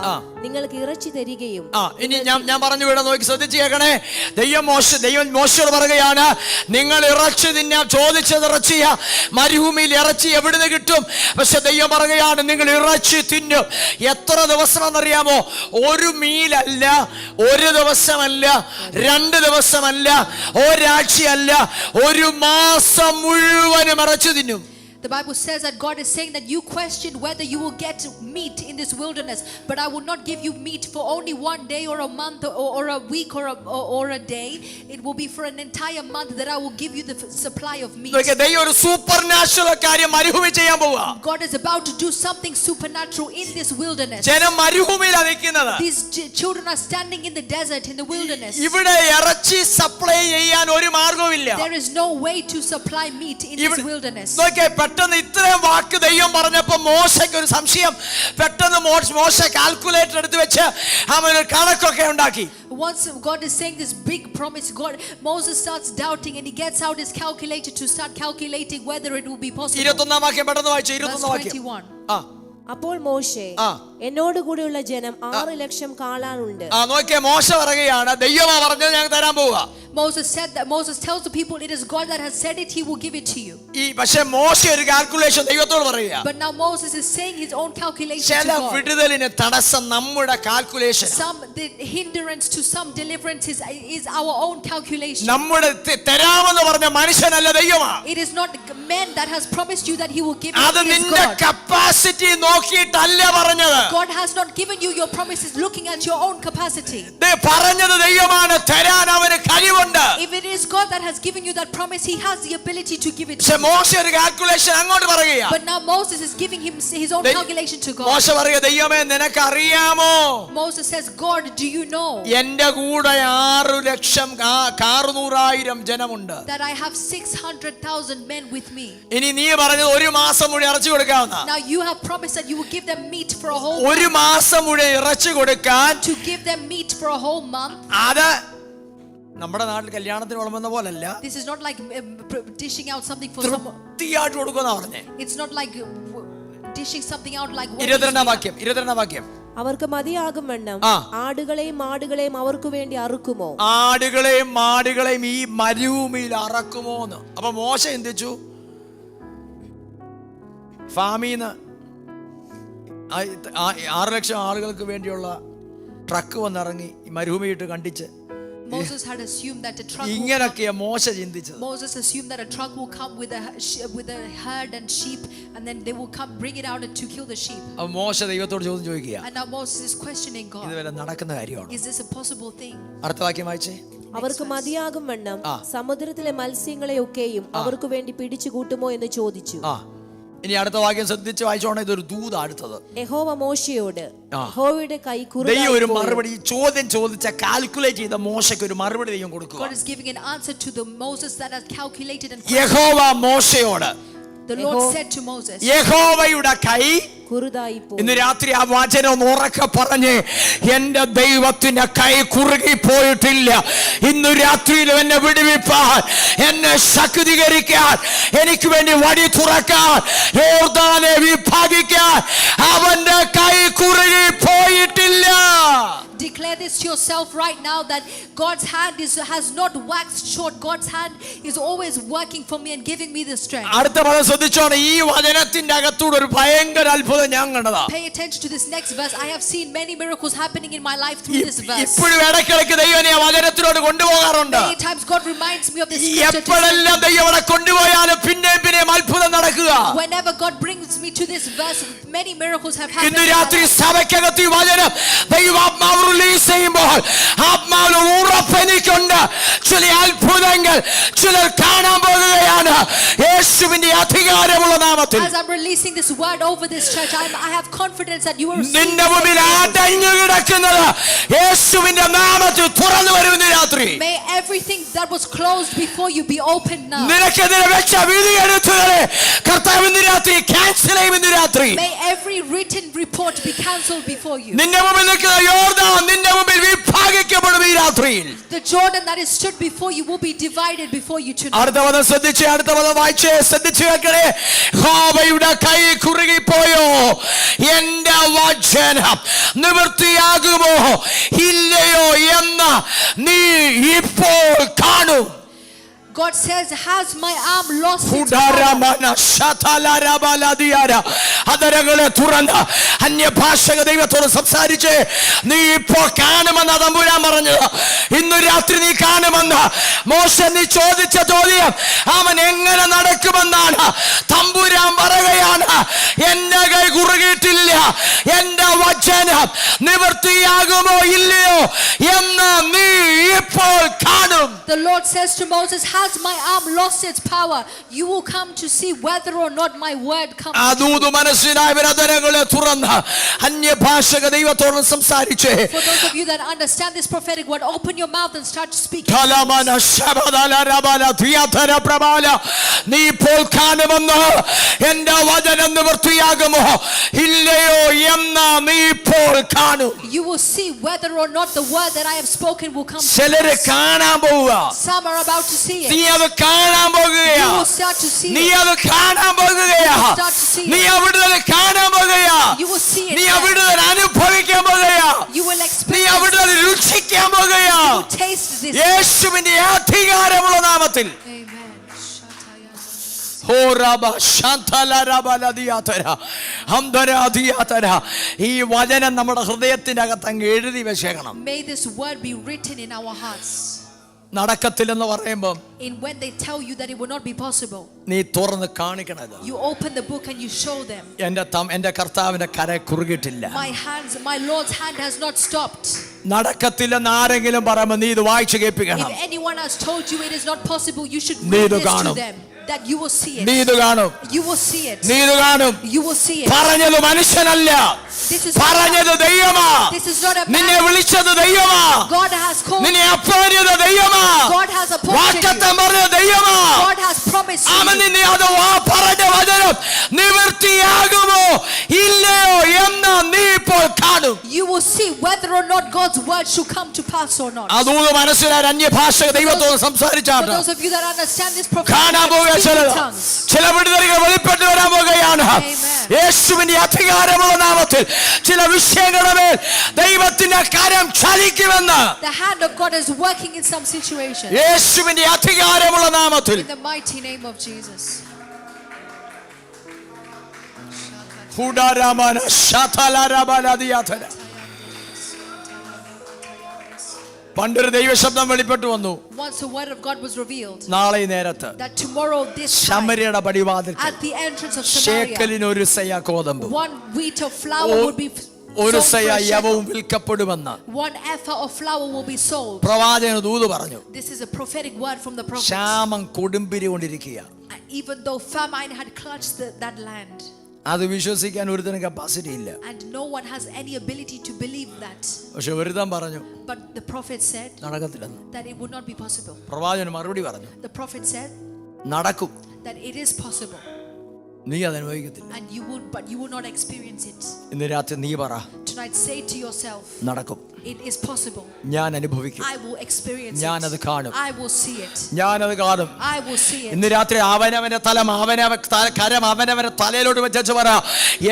നിങ്ങൾക്ക് ഇറച്ചി തരികയും. ഇനി ഞാൻ പറഞ്ഞു വിടാൻ നോക്കി ശ്രദ്ധിച്ചു കേൾക്കണേ. ദൈവം മോശയോട് പറയുകയാണ്, നിങ്ങൾ ഇറച്ചി തിന്നാ. ചോദിച്ചത് ഇറച്ചിയാ. മരുഭൂമിയിൽ ഇറച്ചി എവിടുന്ന് കിട്ടും? പക്ഷെ ദൈവം പറയുകയാണ്, നിങ്ങൾ ഇറച്ചി തിന്നും. എത്ര ദിവസമാണെന്നറിയാമോ? ഒരു മീലല്ല, ഒരു ദിവസമല്ല, 2 ദിവസമല്ല, ഒരാഴ്ചയല്ല, ഒരു മാസം മുഴുവനും ഇറച്ചി തിന്നും. The Bible says that God is saying that you question whether you will get meat in this wilderness, but I will not give you meat for only 1 day or a month or a week or a day. It will be for an entire month that I will give you the supply of meat. ദൈവം ഒരു സൂപ്പർനാച്ചുറൽ കാര്യം മരുഭൂമി ചെയ്യാൻ പോവാ. God is about to do something supernatural in this wilderness. ജനം മരുഭൂമിയിലാണ് നിൽക്കുന്നത്. These children are standing in the desert, in the wilderness. ഇവിടെ ഇറച്ചി സപ്ലൈ ചെയ്യാൻ ഒരു മാർഗ്ഗവുമില്ല. There is no way to supply meat in this wilderness. പെട്ടെന്ന് ഇത്രയും വാക്ക് ദൈവം പറഞ്ഞപ്പോൾ മോശയ്ക്ക് ഒരു സംശയം. പെട്ടെന്ന് മോശ കാൽക്കുലേറ്റർ എടുത്ത് വെച്ച് അവൻ ഒരു കണക്കൊക്കെ ഉണ്ടാക്കി. Once God is saying this big promise, Moses starts doubting and he gets out his calculator to start calculating whether it will be possible. 21 വാക്യം പെട്ടെന്ന് വായിച്ചു. 21 വാക്യം. 21. അപ്പോൾ മോശെ, എന്നോട് കൂടെയുള്ള ജനം 6 ലക്ഷം കാളാളുണ്ട്. നോക്കിയേ, മോശ പറയുകയാണ്, ദൈവമാ പറഞ്ഞത് ഞാൻ തരാൻ പോവാ. Moses tells the people, it is God that has said it, he will give it to you. പക്ഷേ മോശ ഒരു കാൽക്കുലേഷൻ ദൈവത്തോട് പറയുക. But now Moses is saying his own calculation to ചില God. വിടുതലിന് തടസ്സം നമ്മുടെ calculation. The hindrance to some deliverance is our own calculation. നമ്മുടെ തരാമെന്ന് പറഞ്ഞ മനുഷ്യനല്ല ദൈവമാ. It is not man that has promised you that he will give it. അത് നിന്റെ കപ്പാസിറ്റി നോക്കിയിട്ടല്ല പറഞ്ഞത്. God has not given you your promises looking at your own capacity. പറഞ്ഞത് ദൈവമാണ്, തരാൻ അവന് കഴിവുണ്ട്. If it is God that has given you that promise, he has the ability to give it to പക്ഷെ you. മോശ ഒരു കാൽക്കുലേഷൻ അങ്ങോട്ട് പറയുക. But now Moses is giving him his own calculation to God. മോശ പറയുക, ദൈവമേ നിനക്ക് അറിയാമോ, Moses says, God, do you know എന്റെ കൂടെ 600,000 ജനമുണ്ട്. that I have 600,000 men with me? ഇനി നീ പറഞ്ഞത് ഒരു മാസം മുഴുവൻ ഇറച്ചി കൊടുക്കാവുന്ന, Now you have promised that you will give them meat for a whole ഒരു month. മാസം മുഴുവൻ ഇറച്ചി കൊടുക്കാൻ To give them meat for a whole month. അത് നമ്മുടെ നാട്ടിൽ കല്യാണത്തിന് വിളമ്പുന്ന പോലല്ല, This is not like dishing out something for someone. തൃപ്തിയായിട്ട് കൊടുക്കുന്ന പറഞ്ഞേ. It's not like dishing something out like 22 വാക്യം. അവർക്ക് മതിയാകും വണ്ണം ആടുകളെയും മാടുകളെയും അവർക്ക് വേണ്ടി അറുക്കുമോ? ആടുകളെയും മാടുകളെയും ഈ മരുഭൂമിയിൽ അറക്കുമോ എന്ന്. അപ്പൊ മോശ ചിന്തിച്ചു, ഫാമീന്ന് 6,00,000 ആളുകൾക്ക് വേണ്ടിയുള്ള ട്രക്ക് വന്നിറങ്ങി ഈ മരുഭൂമിയിട്ട് കണ്ടിച്ച്. Moses had assumed that a truck ഇങ്ങനൊക്കെയാ മോശ ചിന്തിച്ചത്. Moses assumed that a truck will come with a herd and sheep, and then they will come bring it out to kill the sheep. അപ്പൊ മോശ ദൈവത്തോട് ചോദ്യം ചോദിക്കുക, And now Moses is questioning God. ഇതുവരെ നടക്കുന്ന കാര്യമാണ്. Is this a possible thing? അടുത്ത വാക്യം വായിച്ചേ. അവർക്ക് മതിയാകും വണ്ണം സമുദ്രത്തിലെ മത്സ്യങ്ങളെയൊക്കെയും അവർക്ക് വേണ്ടി പിടിച്ചു കൂട്ടുമോ എന്ന് ചോദിച്ചു. ഇനി അടുത്ത വാക്യം ശ്രദ്ധിച്ച് വായിച്ചോണേ, ഇതൊരു ദൂത അടുത്തത്. യഹോവ മോശയോട്, യഹോവയുടെ കൈ ദൈവം ഒരു മറുപടി, ചോദ്യം ചോദിച്ച കാൽക്കുലേറ്റ് ചെയ്ത മോശയ്ക്ക് ഒരു മറുപടി ദൈവം കൊടുക്കുക. God is giving an answer to the Moses that has calculated and യഹോവ മോശയോട്, the Lord said to Moses, യഹോവയുടെ കൈ കുറുതായി പോയി. ഇന്ന് രാത്രി ആ വചനം ഒന്ന് ഉറക്കെ പറഞ്ഞ്, എന്റെ ദൈവത്തിന്റെ കൈ കുറുകി പോയിട്ടില്ല. ഇന്നു രാത്രിയിലും എന്നെ വിടുവിപ്പാൻ, എന്നെ ശക്തീകരിക്കാൻ, എനിക്ക് വേണ്ടി വഴി തുറക്കാൻ, യോർദാനെ വിഭാഗിക്കാൻ അവന്റെ കൈ കുറുകി പോയിട്ടില്ല. declare this to yourself right now that God's hand has not waxed short. God's hand is always working for me and giving me the strength. അടുത്ത പദം ശ്രദ്ധിച്ചോണം, ഈ വചനത്തിന്റെ അകത്തൂടെ ഒരു ഭയങ്കര അത്ഭുതം ഞാൻ കണ്ടതാ. Pay attention to this next verse. I have seen many miracles happening in my life through this verse. ഇപ്പോഴും ഇടയ്ക്കിടയ്ക്ക് ദൈവം എന്നെ ആ വചനത്തിലോട്ട് കൊണ്ടുപോകാറുണ്ട്. Many times God reminds me of this scripture. എപ്പോഴെല്ലാം ദൈവം അവിടെ കൊണ്ടുപോയാലും പിന്നെയും അത്ഭുതം നടക്കുക. Whenever God brings me to this verse, many miracles have happened. ഇന്ന് രാത്രി സഭയ്ക്കകത്ത് ഈ വചനം ദൈവാത്മാവ് റിലീസ് ചെയ്യുമ്പോൾ ആത്മാവിൽ ഉറപ്പെനിക്കുണ്ട്, ചില അത്ഭുതങ്ങൾ ചിലർ കാണാൻ പോകുകയാണ് യേശുവിന്റെ അധികാരമുള്ള നാമത്തിൽ. As I'm releasing this word over this church, I have confidence that you are നിന്റെ മുമ്പിൽ അടഞ്ഞു കിടക്കുന്നത് യേശുവിന്റെ നാമത്തിൽ തുറന്നു വരും. ഇന്ന് രാത്രി may everything that was closed before you be opened now. നിനക്കെതിരെ വെച്ച വിധിയെഴുത്തുകളെ കർത്താവ് ഇന്ന് രാത്രി ക്യാൻസൽ ചെയ്യും. ഇന്ന് രാത്രി May every written report be cancelled before you. നിന്റെ മുമ്പിൽ നിൽക്കുന്ന യോർദാൻ നിന്റെ മുമ്പിൽ വിഭാഗിക്കപ്പെടും ഈ രാത്രിയിൽ. The Jordan that is stood before you will be divided before you tonight. അടുത്ത പദം ശ്രദ്ധിച്ച്, അടുത്ത പദം വായിച്ച് ശ്രദ്ധിച്ചു കേൾക്കണേ. യഹോവയുടെ കൈ കുറുകിപ്പോയോ, എന്റെ വചനം നിവൃത്തിയാകുമോ ഇല്ലയോ എന്ന് നീ ഇപ്പോൾ കാണും. God says, has my arm lost its power? അതരങ്ങളെ തുറന്ന് അന്യഭാഷക ദൈവത്തോട് സംസാരിച്ച് നീ ഇപ്പോൾ കാണുമെന്ന് തമ്പുരാൻ പറഞ്ഞത്. ഇന്ന് രാത്രി നീ കാണുമെന്ന് മോശ നീ ചോദിച്ച ചോദ്യം അവൻ എങ്ങനെ നടക്കുമെന്നാണ്. തമ്പുരാൻ പറയുകയാണ്, എന്റെ കൈ കുറുകിയിട്ടില്ല, എന്റെ വചനം നിവൃത്തിയാകുമോ ഇല്ലയോ എന്ന് നീ ഇപ്പോൾ കാണും. The Lord says to Moses, has my arm lost its power? You will come to see whether or not my word comes. അതൂതു മനസ്സിലായവർ അതരങ്ങളെ തുറന്ന് അന്യഭാഷക ദൈവത്തോട് സംസാരിച്ച്. For those of you that understand this prophetic word, open your mouth and start to speak. നീ ഇപ്പോൾ കാണുമെന്ന് എന്റെ വചനം നിവൃത്തിയാകുമോ ഇല്ലയോ എന്ന് നീ ഇപ്പോൾ കാണും. You will see whether or not the word that I have spoken will come to ചിലര് pass. കാണാൻ പോവുക. Some are about to see നീ it. അത് കാണാൻ പോകുകയാ. You will start to see നീ it. അത് കാണാൻ പോകുകയാ. നീ അവിടുന്ന് കാണാൻ പോകുകയാ. You will see it. നീ അവിടുന്ന് അനുഭവിക്കാൻ പോകുകയാ. You will നീ experience അവിടുന്ന് രുചിക്കാൻ പോകുകയാ. it. You will taste this. യേശുവിന്റെ അധികാരമുള്ള നാമത്തിൽ. Amen. ഈ വചനം നമ്മുടെ ഹൃദയത്തിന്റെ അകത്ത് അങ്ങ് എഴുതി വെച്ചേക്കണം. May this word be written in our hearts. നടക്കത്തില്ലെന്ന് പറയുമ്പോൾ In when they tell you that it will not be possible, നീ തുറന്ന് കാണിക്കണത്. you open the book and you show them. എന്റെ കർത്താവിന്റെ കര കുറുകിട്ടില്ല. My Lord's hand has not stopped. നടക്കത്തില്ലെന്ന് ആരെങ്കിലും പറയുമ്പോൾ നീ ഇത് വായിച്ചു കേൾപ്പിക്കണം. If anyone has told you it is not possible, you should നീ read ഇത് this to കാണും. them. That you will see നീ it. ഇത് കാണും. You will see it. നീ ഇത് കാണും. You will see it. പറഞ്ഞത് മനുഷ്യനല്ല, This is പറഞ്ഞത് ദൈവമാ. This is not a നിന്നെ man. വിളിച്ചത് ദൈവമാ. God has called. നിന്നെ അപ്പോയിന്റത് ദൈവമാ. God has appointed വാഗ്ദത്തം you. പറഞ്ഞത് ദൈവമാ. God has promised അവൻ you. നിന്നെ അത് പറഞ്ഞ വചനം നിവൃത്തിയാകുമോ ഇല്ലയോ എന്ന് നീ ഇപ്പോൾ കാണും. You will see whether or not God's word should come to pass or not. അതുകൊണ്ട് മനസ്സിലായ അന്യഭാഷ ദൈവത്തോട് For സംസാരിച്ചാണ് those of you that understand this കാണാൻ പോകുക. prophetic tongues. ചില വിടുതലുകൾ വെളിപ്പെട്ട് വരാൻ പോകുകയാണ്. Amen. യേശുവിന്റെ അധികാരമുള്ള നാമത്തിൽ ചില വിഷയങ്ങളുടെ മേൽ ദൈവത്തിന്റെ കരം ചലിക്കുമെന്ന് The hand of God is working in some situations. യേശുവിന്റെ അധികാരമുള്ള നാമത്തിൽ. In the mighty name of Jesus. ഹുഡാരാമന ശതലരബലദിയാതന. പണ്ടൊരു ദൈവശബ്ദം വെളിപ്പെട്ടു വന്നു. Once the word of God was revealed, നാളെ ഈ നേരത്ത് that tomorrow this time, ശമര്യയുടെ പടിവാതിൽ at the entrance of Samaria, ശേക്കലിന് ഒരു സയ കോതമ്പ് 1 wheat of flour would be ഒരു sold സയ for a യവവും shekel. വിൽക്കപ്പെടുമെന്ന് 1 ephah of flour will be sold. പ്രവാചകൻ ദൂത് പറഞ്ഞു. This is a prophetic word from the prophet. ക്ഷാമം കൊടുമ്പിരി കൊണ്ടിരിക്കുക. Even though famine had clutched that land, അത് വിശ്വസിക്കാൻ ഒരുത്തനും കപ്പാസിറ്റി ഇല്ല. and no one has any ability to believe that. പക്ഷെ ഒരുത്തൻ പറഞ്ഞു But the prophet said നടക്കത്തില്ലെന്ന്. that it would not be possible. പ്രവാചകൻ മറുപടി പറഞ്ഞു, The prophet said നടക്കും, that it is possible, നീ അത് അനുഭവിക്കത്തില്ല. but you will not experience it. ഇന്ന് രാത്രി നീ പറ, Tonight say to yourself, നടക്കും, it is possible. ഞാൻ അനുഭവിക്കും, I will experience ഞാനത് it. കാണും, I will see it. ഞാനത് കാണും. I will see it. ഇന്ന് രാത്രി അവനവന്റെ കരം അവനവന്റെ തലയിലോട്ട് വെച്ചു പറ,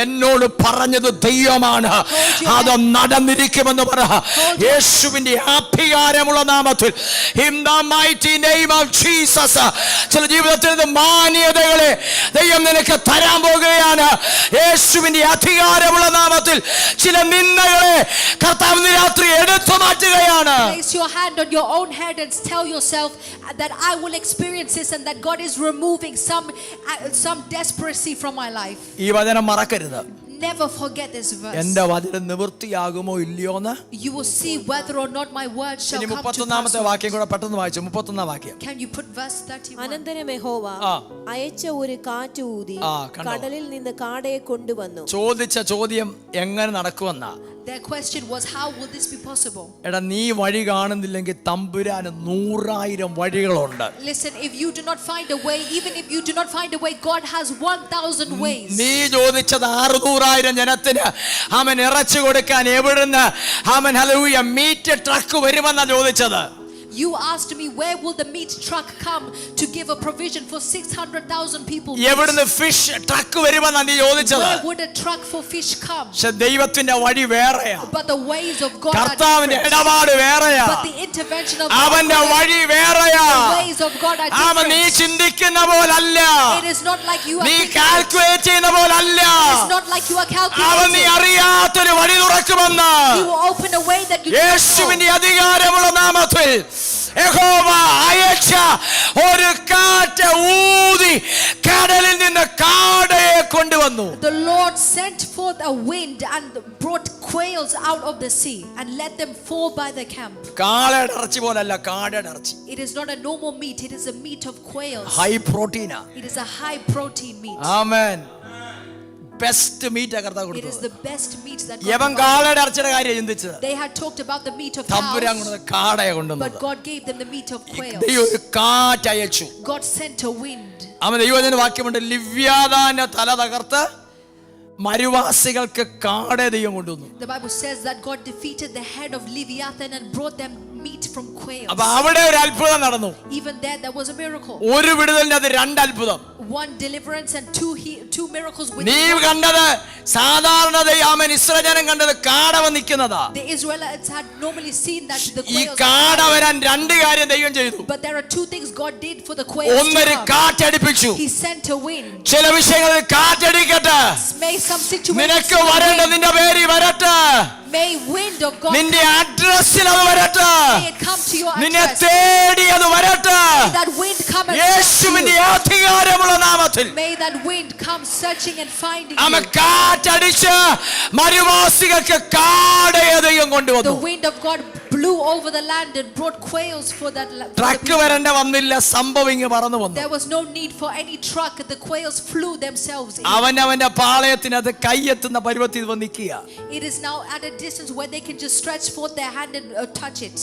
എന്നോട് പറഞ്ഞത് ദൈവമാണ്, അത് നടന്നിരിക്കുമെന്ന് പറ. യേശുവിന്റെ അധികാരമുള്ള നാമത്തിൽ, in the mighty name of Jesus. ചില ജീവിതത്തിൽ മാന്യതകളെ ദൈവം നിനക്ക് തരാൻ പോകുകയാണ്. യേശുവിന്റെ അധികാരമുള്ള നാമത്തിൽ ചില നിന്ദകളെ കർത്താവ് രാത്രി എടുത്തു മാറ്റുകയാണ്. Place your hand on your own head and tell yourself that I will experience this, and that God is removing some desperation from my life. ഈ വചനം മറക്കരുത്. Never forget this verse. എന്റെ വചനം നിവൃത്തിയാകുമോ ഇല്ലയോന്ന് You will see whether or not my word shall ഇനി come to pass. 31ാമത്തെ വാക്യം കൂടെ പെട്ടെന്ന് വായിച്ചു. 31ാം വാക്യം. Can you put verse 31? അനന്തരം യഹോവ അയച്ച ഒരു കാറ്റ് ഊതി കണ്ടോ? കടലിൽ നിന്ന് കാടയെ കൊണ്ടുവന്നു. ചോദിച്ച ചോദ്യം എങ്ങനെ നടക്കുമെന്നാ. Their question was, how will this be possible? എടാ, നീ വഴി കാണുന്നില്ലെങ്കിൽ തമ്പുരാന് 100,000 വഴികളുണ്ട്. Listen, if you do not find a way, even if you do not find a way, God has 1,000 ways. നീ ചോദിച്ചത് 600,000 ജനത്തിന് അവൻ ഇറച്ചു കൊടുക്കാൻ എവിടുന്ന് അവൻ ഹല്ലേലൂയ മീറ്റ് ട്രക്ക് വരുമെന്നാ ചോദിച്ചത്. You asked me, where will the meat truck come to give a provision for 600,000 people? എവിടുന്ന് ഫിഷ് ട്രക്ക് വരുമെന്നാ നീ ചോദിച്ചത്. Where would a truck for fish come? പക്ഷെ ദൈവത്തിന്റെ വഴി വേറെയാ. But the ways of God are കർത്താവിന്റെ different. ഇടപാട് വേറെയാ. But the intervention of അവന്റെ God, വഴി വേറെയാ. the ways of God are അവൻ നീ different. ചിന്തിക്കുന്ന പോലല്ല, It is not like you are നീ thinking. കാൽക്കുലേറ്റ് ചെയ്യുന്ന പോലല്ല. It's not like you are അവൻ നീ calculating. അറിയാത്തൊരു വഴി തുറക്കുമെന്ന് He will open a way that you do not know. യേശുവിന്റെ അധികാരമുള്ള നാമത്തിൽ യഹോവ അയച്ച ഒരു കാറ്റ് ഊതി കടലിൽ നിന്ന് കാടയെ കൊണ്ടുവന്നു. The Lord sent forth a wind and brought quails out of the sea and let them fall by the camp. കാളയുടെ ഇറച്ചി പോലല്ല, കാടയുടെ ഇറച്ചി. It is not a normal meat, it is a meat of quails. High പ്രോട്ടീനാ. It is a high protein meat. ആമേൻ. ബെസ്റ്റ് മീറ്റ് കർത്താവ് It is കൊടുത്തത്. the best meat that God യവൻ provided. കാളയുടെ ഇറച്ചിയുടെ കാര്യം ചിന്തിച്ചത്. They had talked about the meat of Thampuran cows, കൊണ്ടുവന്ന കാടയെ കൊണ്ടുവന്നത്. but God gave them the meat of quails. ദൈവം ഒരു കാറ്റ് അയച്ചു. God sent a wind. അവൻ ദൈവത്തിന്റെ വാക്യമുണ്ട്, ലിവ്യാതാന്റെ തല തകർത്ത് മരുവാസികൾക്ക് കാടയെ ദൈവം കൊണ്ടുവന്നു. The Bible says that God defeated the head of Leviathan and brought them meat from quails. അപ്പൊ അവിടെ ഒരു അത്ഭുതം നടന്നു. Even there was a miracle. ഒരു വിടുതലിന് അത് 2 അത്ഭുതം. One deliverance and two miracles with നീ കണ്ടത് സാധാരണ അവൻ ഇസ്രായേൽ ജനം കണ്ടത് കാട നിൽക്കുന്നതാ. the Israelites had normally seen that the ഈ quails. കാട വരാൻ 2 കാര്യം ദൈവം ചെയ്തു. But there are 2 things God did for the quails. ഒന്നൊരു കാറ്റടിപ്പിച്ചു. He sent a wind. ചില വിഷയങ്ങളിൽ കാറ്റടിക്കട്ടെ. May some situations. നിനക്ക് വരേണ്ട നിന്റെ പേര് വരട്ടെ. May wind of God, നിന്റെ അഡ്രസ്സിൽ അത് വരട്ടെ. may it come to your നിന്നെ address. തേടി അത് വരട്ടെ. May that wind come and search യേശുവിന്റെ you. അധികാരമുള്ള നാമത്തിൽ. May that wind come searching and finding അവൻ you. കാറ്റടിച്ച് മരുവാസികൾക്ക് കാടയെ ദൈവം The കൊണ്ടുവന്നു. wind of God blew over the land and brought quails for that for the truck people. വരേണ്ട വന്നില്ല, സംഭവിങ് പറന്നു വന്നു. There was no need for any truck. The quails flew themselves in. അവനവന്റെ പാളയത്തിനത് കൈയെത്തുന്ന പരുവത്തിൽ വന്ന് നിൽക്കുക. It is now at a distance where they can just stretch forth their hand and touch it.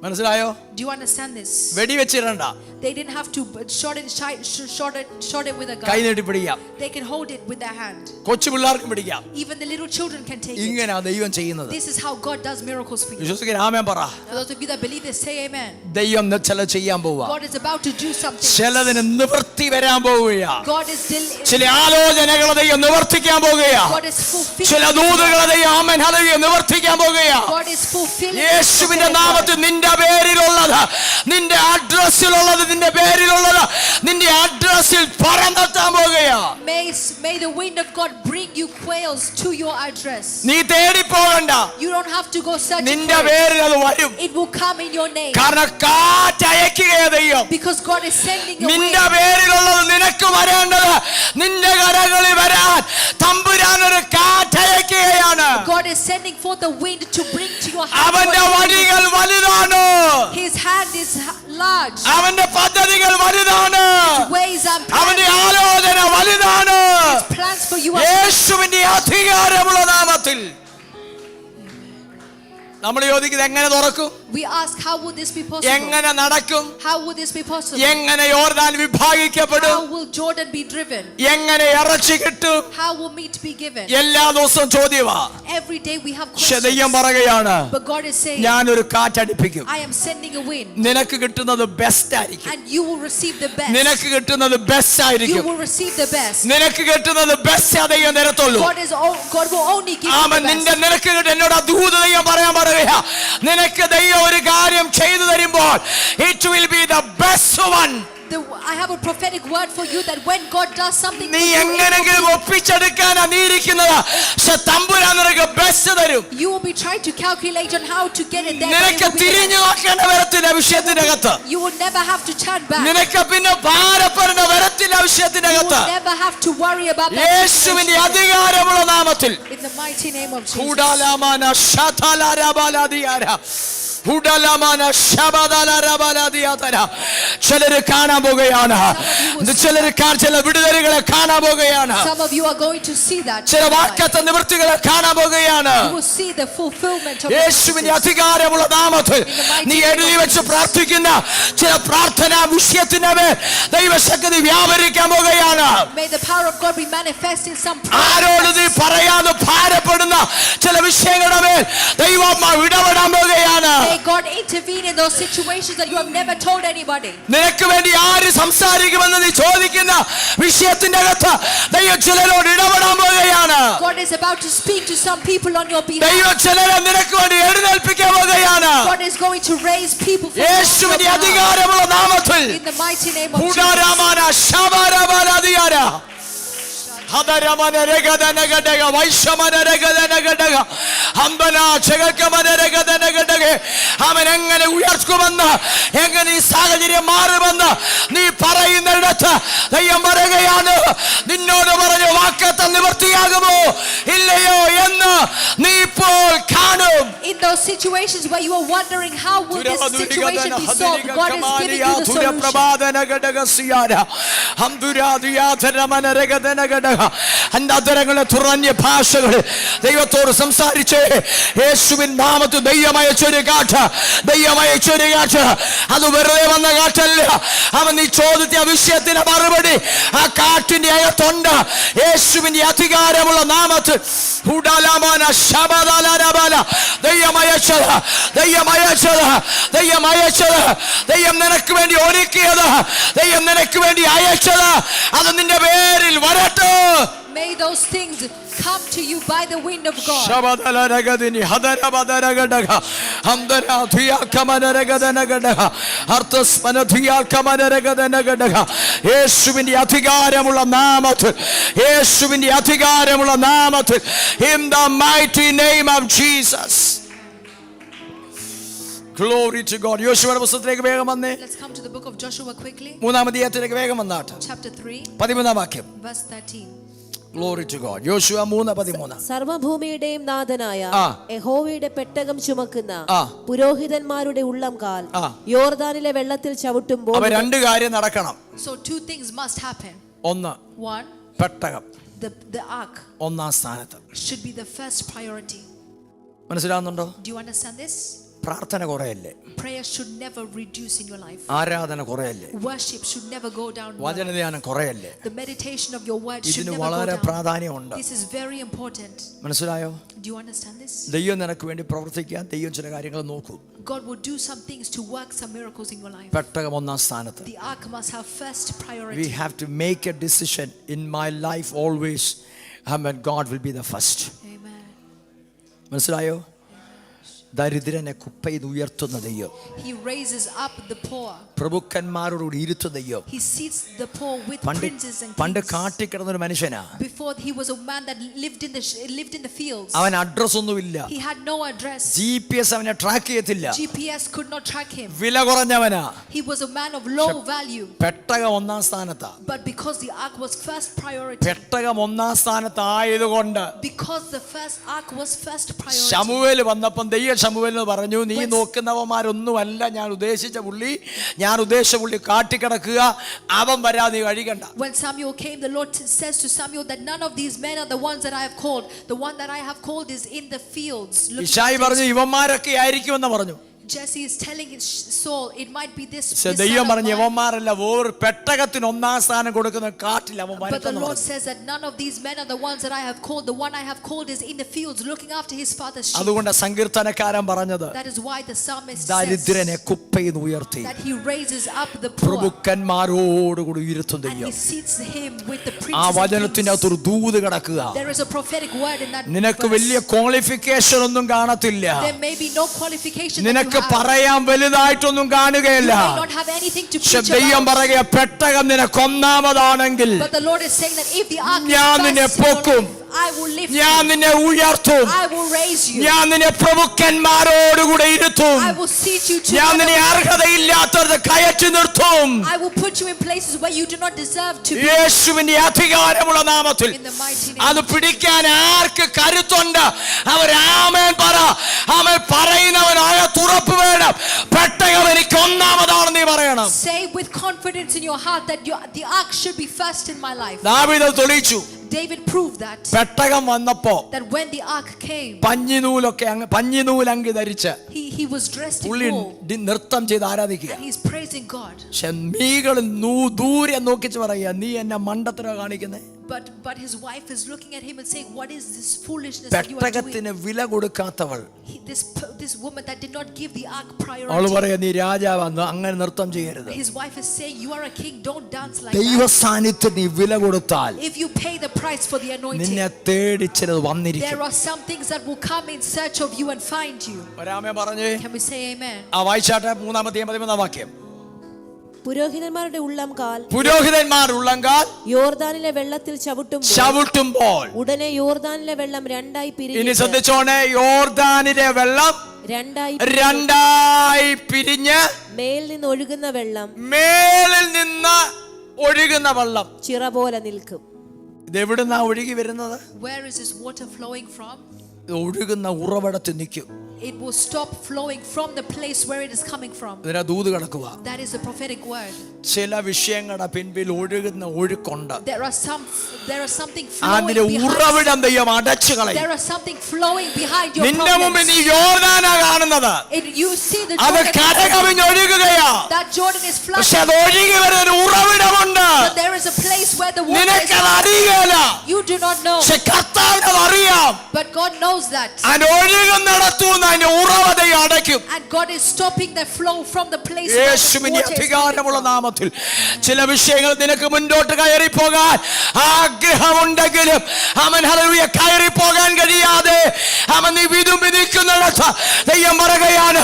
മനസ്സിലായോ? Do you understand this? വെടിവെച്ചിടണ്ട, They didn't have to shot it with a കൈ gun. നീട്ടി പിടിക്കാം. They can hold it with their hand. കൊച്ചു പിള്ളേർക്കും പിടിക്കാം. Even the little children can take it. ഇങ്ങനെയാ ദൈവം ചെയ്യുന്നത്. This is how God does miracles for you. വിശ്വസിക്കാൻ ആമേൻ പറ. For those of you that believe this, say amen. ദൈവം ചില ചെയ്യാൻ പോവുക. God is about to do something. ചിലതിന് നിവൃത്തി വരാൻ പോവുകയാ. God is ചില ആലോചനകളെ ദൈവം നിവർത്തിക്കാൻ പോകുകയാ. God is fulfilling. ചില ദൂതുകളെ ദൈവം ആമേൻ ഹല്ലേലൂയ നിവർത്തിക്കാൻ പോകുകയാ. God is fulfilling. യേശുവിന്റെ നാമത്തിൽ നിന്റെ പേരിലുള്ളത്, നിന്റെ അഡ്രസ്സിലുള്ളത്, നിന്റെ പേരിലുള്ളത് നിന്റെ അഡ്രസ്സിൽ പറന്നെത്താൻ പോകുകയാ. May the wind of God bring you quails to your address. നീ തേടി പോകണ്ട, You don't have to go searching നിന്റെ for it. പേരിൽ അത് വരും. It will come in your name. കാരണം കാറ്റയക്കുകയാ ദൈവം. Because God is sending a wind. നിന്റെ പേരിലുള്ളത് നിനക്ക് വരേണ്ടത് നിന്റെ കരങ്ങളിൽ വരാൻ തമ്പുരാൻ ഒരു കാറ്റയക്കുകയാണ്. God is sending forth the wind to bring to your അവന്റെ hand. വഴികൾ വലുതാണ്, His hand is large. അവന്റെ പദ്ധതികൾ വലുതാണ്, Ways and അവന്റെ ആലോചന വലുതാണ്. plans for you are. യേശുവിന്റെ അധികാരമുള്ള നാമത്തിൽ നമ്മൾ ചോദിക്കുന്നത് എങ്ങനെ തുറക്കും, We ask, how will this be possible? എങ്ങനെ നടക്കും, How will this be possible? എങ്ങനെ യോർദാൻ വിഭാഗിക്കപ്പെടും, How will Jordan be driven? എങ്ങനെ ഇറച്ചി കിട്ടും, How will meat be given? എല്ലാ ദിവസവും ചോദ്യമാ. Every day we have പക്ഷെ ദൈവം questions. പറയുകയാണ്, But God is saying, ഞാനൊരു കാറ്റടിപ്പിക്കും, I am sending a wind. നിനക്ക് കിട്ടുന്നത് ബെസ്റ്റ് ആയിരിക്കും, And you will receive the best. നിനക്ക് കിട്ടുന്നത് ബെസ്റ്റ് You ആയിരിക്കും, will receive the best. നിനക്ക് കിട്ടുന്നത് ബെസ്റ്റ് ദൈവം നിരത്തുള്ളൂ. God will only give you ആമൻ. the നിന്റെ best. നിനക്ക് കിട്ടും. എന്നോട് ദൂത് ദൈവം പറയാൻ പറയുക, നിനക്ക് ദൈവം ഒരു കാര്യം ചെയ്തു തരുമ്പോൾ it will be the best one. I have a prophetic word for you that when God does something നീ for you, എങ്ങനെങ്കിലും ഒപ്പിച്ചെടുക്കാനാ നീ ഇരിക്കുന്നത്, പക്ഷെ തമ്പുരാൻ നിനക്ക് ബെസ്റ്റ് തരും. you will be trying to calculate on how to get it there. നിനക്ക് തിരിഞ്ഞു നോക്കേണ്ട വരത്തില്ല വിഷയത്തിന്റെ അകത്ത്. You will never have to turn back. നിനക്ക് പിന്നെ ഭാരപ്പെടേണ്ട വരത്തില്ല വിഷയത്തിന്റെ You അകത്ത്. will never have to worry about that. യേശുവിന്റെ അധികാരമുള്ള നാമത്തിൽ In the mighty name of Jesus. കൂടാലാമാന ശതലാരബാലാദിയാര ഉടലമാന ശബദാലരബാലാദിയാതര. ചിലര് കാണാൻ പോകുകയാണ്, ചിലര് ചില വിടുതലുകളെ കാണാൻ പോകുകയാണ്, Some of you are going to see that. ചില വാക്കത്തെ നിവൃത്തികളെ കാണാൻ പോകുകയാണ്. You will see the fulfillment of യേശുവിന്റെ the അധികാരമുള്ള നാമത്തിൽ നീ എഴുതി വെച്ച് പ്രാർത്ഥിക്കുന്ന ചില പ്രാർത്ഥനാ വിഷയത്തിന്റെ മേൽ ദൈവശക്തി വ്യാപരിക്കാൻ പോകുകയാണ്. May the power of God be manifest in some ആരോട് നീ പറയാതെ ഭാരപ്പെടുന്ന ചില വിഷയങ്ങളുടെ മേൽ ദൈവം ഇടപെടാൻ പോകുകയാണ്. May God intervene in those situations that you have never told anybody. നിനക്ക് വേണ്ടി ആര് സംസാരിക്കുമെന്ന് നീ ചോദിക്കുന്ന വിഷയത്തിന്റെ അകത്ത് ദൈവം ചിലരോട് ഇടപെടാൻ പോകുകയാണ്. God is about to speak to some people on your behalf. ദൈവം ചിലരെ നിനക്ക് വേണ്ടി എഴുന്നേൽപ്പിക്കാൻ പോകുകയാണ്. God is going to raise people for യേശുവിന്റെ you. അധികാരമുള്ള നാമത്തിൽ In the mighty name of Jesus. ഉദാരമാന ശബരബാലാദിയാര ഹദരമന രഗദനഗദഗ വൈശമന രഗദനഗദഗ ഹംബന ജഗകമന രഗദനഗദഗ. അവൻ എങ്ങനെ ഉയർക്കുമെന്ന്, എങ്ങനെ ഈ സാഹചര്യം മാറുമെന്ന് നീ പറയുന്നിടത്ത് ദൈവം പറയുകയാണ്, നിന്നോട് പറഞ്ഞ വാക്കത്തെ നിവൃത്തിയാകുമോ ഇല്ലയോ എന്ന് നീ ഇപ്പോൾ കാണും. In those situations where you are wondering how will this situation be solved, God is giving you the solution. അന്തരങ്ങളെ തുറഞ്ഞ ഭാഷകൾ ദൈവത്തോട് സംസാരിച്ച് യേശുവിൻ നാമത്തിൽ ദൈവമയച്ചൊരു കാറ്റ്, ദൈവമയച്ചൊരു കാറ്റ്. അത് വെറുതെ വന്ന കാറ്റല്ല. അവൻ നീ ചോദിച്ച വിഷയത്തിന്റെ മറുപടി ആ കാറ്റിന്റെ അകത്തുണ്ട്. യേശുവിന്റെ അധികാരമുള്ള നാമത്തിൽ ദൈവമയച്ചത്, ദൈവമയച്ചത്, ദൈവമയച്ചത്, ദൈവം നിനക്ക് വേണ്ടി ഒരുക്കിയത്, ദൈവം നിനക്ക് വേണ്ടി അയച്ചത് അത് നിന്റെ പേരിൽ വരട്ടെ. May those things come to you by the wind of God. ശബദലരഗദിനി ഹദരബദരഗദഗ ഹംദരാധിയാകമനരഗദനഗദഗ അർത്തസ്മനധിയാകമനരഗദനഗദഗ. യേശുവിന്റെ അധികാരമുള്ള നാമത്തിൽ, യേശുവിന്റെ അധികാരമുള്ള നാമത്തിൽ, in the mighty name of Jesus. Glory to God. യോശുവയുടെ പുസ്തകത്തിലേക്ക് വേഗം വന്നേ. Let's come to the book of Joshua quickly. 3-ാം അധ്യായത്തിലേക്ക് വേഗം വന്നാട്ടെ. Chapter 3, 13-ാം വാക്യം. verse 13. Glory to God. യോശുവ 3:13. സർവഭൂമിയുടെയും നാഥനായ യഹോവയുടെ പെട്ടകം ചുമക്കുന്ന പുരോഹിതന്മാരുടെ ഉള്ളംകാൽ യോർദാനിലെ വെള്ളത്തിൽ ചവിട്ടുമ്പോൾ അപ്പോൾ രണ്ട് കാര്യം നടക്കണം. So two things must happen. ഒന്ന്, One, പെട്ടകം the ark ഒന്നാം സ്ഥാനത്ത്. should be the first priority. മനസ്സിലാവുന്നുണ്ടോ? Do you understand this? പ്രാർത്ഥന കുറയല്ലേ? Prayer should never reduce in your life. ആരാധന കുറയല്ലേ? Worship should never go down. വചനധ്യാനം കുറയല്ലേ? The meditation of your word should ഇതിന് never go വളരെ down. പ്രാധാന്യമുണ്ട്. This is very important. മനസ്സിലായോ? Do you understand this? ദൈവം നിനക്ക് വേണ്ടി പ്രവർത്തിക്കാൻ ദൈവം ചില കാര്യങ്ങൾ നോക്കൂ. God will do some things to work some miracles in your life. പെട്ടകം ഒന്നാം സ്ഥാനത്ത്. The ark must have first We priority. have to make a decision in my life always. Amen. God will be the first. Amen. മനസ്സിലായോ? ദരിദ്രനെ കുപ്പയിൽ ഉയർത്തുന്ന ദൈവം, He raises up the poor. പ്രഭുക്കന്മാരോട് ഇരുത്തുന്ന ദൈവം. He seats the poor with princes and പണ്ട് kings. കാട്ടിക്കിടന്നൊരു മനുഷ്യനാ. Before he was a man that lived in the fields. അവൻ അഡ്രസ് ഒന്നുമില്ല. He had no address. GPS അവനെ ട്രാക്ക് ചെയ്യത്തില്ല. GPS could not track him. വില കുറഞ്ഞവനാ. He was a man of low value. പെട്ടകം ഒന്നാം സ്ഥാനത്താ. But because the ark was first priority. പെട്ടകം ഒന്നാം സ്ഥാനത്തായതുകൊണ്ട് Because the first ark was first priority. ശമൂവേൽ വന്നപ്പം ദൈവം ശമൂവേലിന് പറഞ്ഞു, നീ നോക്കുന്നവന്മാരൊന്നുമല്ല ഞാൻ ഉദ്ദേശിച്ച പുള്ളി കാട്ടിക്കിടക്കുക, അവൻ വരാതെ നീ കഴിക്കണ്ട. When Samuel came, the Lord says to Samuel that none of these men are the ones that I have called. The one that I have called is in the fields. ഇശായി പറഞ്ഞു ഇവന്മാരൊക്കെ ആയിരിക്കുമെന്ന് പറഞ്ഞു. Jesse is telling his Saul, it might be this. ദൈവം പറഞ്ഞു ഇവന്മാരല്ല, ഓർ പെട്ടകത്തിന് ഒന്നാം സ്ഥാനം കൊടുക്കുന്ന കാട്ടിൽ അവൻ But the വരട്ടെന്ന് Lord പറഞ്ഞു. says that none of these men are the ones that I have called. The one I have called is in the fields looking after his father's sheep. അതുകൊണ്ട് സങ്കീർത്തനക്കാരൻ പറഞ്ഞത് That is why the psalmist ദരിദ്രനെ says കുപ്പയിൽ നിന്ന് ഉയർത്തി that he raises up the poor പ്രഭുക്കന്മാരോടുകൂടി ഉയർത്തും and ദൈവം. he seats him with the ആ princes and വചനത്തിന്റെ kings. അകത്തൊരു ദൂത് കിടക്കുക. There is a prophetic word in that നിനക്ക് verse. വലിയ ക്വാളിഫിക്കേഷൻ ഒന്നും കാണത്തില്ല. There may be no qualification that you നിനക്ക് have. പറയാൻ വലുതായിട്ടൊന്നും കാണുകയില്ല. You may not have anything to പക്ഷെ preach ദൈവം about. പറയുക പെട്ടകം നിനക്ക് ഒന്നാമതാണെങ്കിൽ But the Lord is saying that if the ark is ഞാൻ first നിന്നെ in your പൊക്കും. life, I will lift ഞാൻ you. നിന്നെ ഉയർത്തും. I will raise you. ഞാൻ നിന്നെ പ്രഭുക്കന്മാരോടുകൂടെ ഇരുത്തും. I will seat you ഞാൻ together. നിന്നെ അർഹതയില്ലാത്തത് കയറ്റി നിർത്തും. I will put you in places where you do not deserve to be. യേശുവിന്റെ അധികാരമുള്ള നാമത്തിൽ In the mighty name. അത് പിടിക്കാൻ ആർക്ക് കരുത്തുണ്ട്? അവരാമേൻ പറ. ആമേൻ പറയുന്നവനായ തുറപ്പ് വേണം. പെട്ടകം എനിക്ക് ഒന്നാമതാണെന്ന് നീ പറയണം. Say with confidence in your heart that the ark should be first in my life. ദാവീദ് തെളിയിച്ചു. David proved that പെട്ടകം വന്നപ്പോ that when the ark came, പഞ്ഞിനൂലങ്കി ധരിച്ച് he was dressed in പുള്ളി wool നൃത്തം ചെയ്ത് ആരാധിക്കുക. and he's praising God. ഷെമീകളിൽ ദൂരെ നോക്കിച്ച് പറയുക, നീ എന്നെ മണ്ടത്തര കാണിക്കുന്നേ. But his wife is looking at him and saying, what is this foolishness that you are doing? പെട്ടകത്തിന് വില കൊടുക്കാത്തവൾ This woman that did not give the ark അവൾ priority. പറയാ, നീ രാജാവെന്ന് അങ്ങനെ നൃത്തം ചെയ്യരുത്. His wife is saying, you are a king, don't dance like ദൈവ that. സാന്നിധ്യം നീ വില കൊടുത്താൽ If you pay the price for the anointing, നിന്നെ തേടിച്ചത് വന്നിരിക്കും. there are some things that will come in search of you and find you. ഒരാമേ പറഞ്ഞേ. Can we say amen? ആ വായിച്ചാട്ടെ 3-ാം വാക്യം. പുരോഹിതന്മാരുടെ ഉള്ളംകാൽ യോർദാനിലെ വെള്ളത്തിൽ ചവിട്ടുമ്പോൾ ഉടനെ യോർദാനിലെ വെള്ളം രണ്ടായി ഇനി പിരിഞ്ഞ് ശ്രദ്ധിച്ചോണേ, യോർദാനിലെ വെള്ളം രണ്ടായി പിരിഞ്ഞ് മേലിൽ നിന്ന് ഒഴുകുന്ന വെള്ളം ചിറ പോലെ നിൽക്കും. ഇതെവിടുന്നാ ഒഴുകി വരുന്നത്? Where is this water flowing from? ഒഴുകുന്ന ഉറവിടത്തിൽ നിൽക്കും. It will stop flowing from the place where it is coming from. ഇതിനെ ദൂത് കിടക്കുക. That is the prophetic word. ചില വിഷയങ്ങളുടെ പിൻപിൽ ഒഴുകുന്ന ഒഴുക്കുണ്ട്. There are something flowing അതിന്റെ ഉറവിടം ദൈവം അടച്ചു കളയും. There are something flowing behind your നിന്റെ മുമ്പിൽ problems. നീ യോർദാനാ കാണുന്നത്. You see the അത് Jordan. കരകവിഞ്ഞ് ഒഴുകുകയാ. That Jordan is പക്ഷെ flooding. അത് ഒഴുകി വരുന്ന ഒരു ഉറവിടമുണ്ട്. But there is a place where the water is. നിനക്കത് അറിയില്ല. You do not know. പക്ഷെ കർത്താവിന് അത് അറിയാം. But God knows that. അതിന്റെ ഒഴുകുന്നിടത്തുനിന്ന് അതിന്റെ ഉറവതയെ അടയ്ക്കും. And God is stopping the flow from the place where the യേശുവിന്റെ water is അധികാരമുള്ള coming from. നാമത്തിൽ ചില വിഷയങ്ങൾ നിനക്ക് മുന്നോട്ട് കയറി പോകാൻ ആഗ്രഹമുണ്ടെങ്കിലും അവൻ ഹല്ലേലൂയ കയറി പോകാൻ കഴിയാതെ അവൻ നീ വിധിക്കുന്നിടത്ത് ദൈവം പറയുകയാണ്,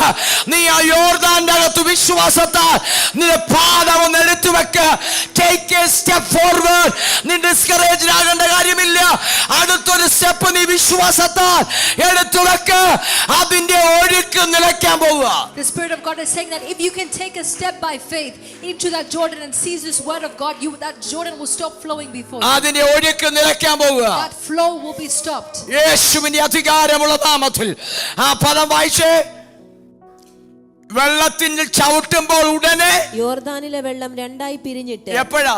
നീ ആ യോർദാന്റെ അകത്ത് വിശ്വാസത്താൽ നിന്റെ പാദം ഒന്ന് എടുത്തു വെക്ക്. Take take A step forward. നീ ഡിസ്കറേജ് ആകേണ്ട കാര്യമില്ല. അടുത്തൊരു സ്റ്റെപ്പ് നീ വിശ്വാസത്താൽ എടുത്തു വെക്ക്. അതിന്റെ ഒഴുക്ക് നിലയ്ക്കാൻ പോവുക. The Spirit of God is saying that if you can take a step by faith into that Jordan and seize this word of God, that Jordan will stop flowing before you. അതിന്റെ ഒഴുക്ക് നിലയ്ക്കാൻ പോവുക. That flow will be stopped. യേശുവിന്റെ അധികാരമുള്ള നാമത്തിൽ ആ പദം വായിച്ചേ. വെള്ളത്തിൽ ചവിട്ടുമ്പോൾ ഉടനെ യോർദാനിലെ വെള്ളം രണ്ടായി പിരിഞ്ഞിട്ട്. എപ്പോഴാ?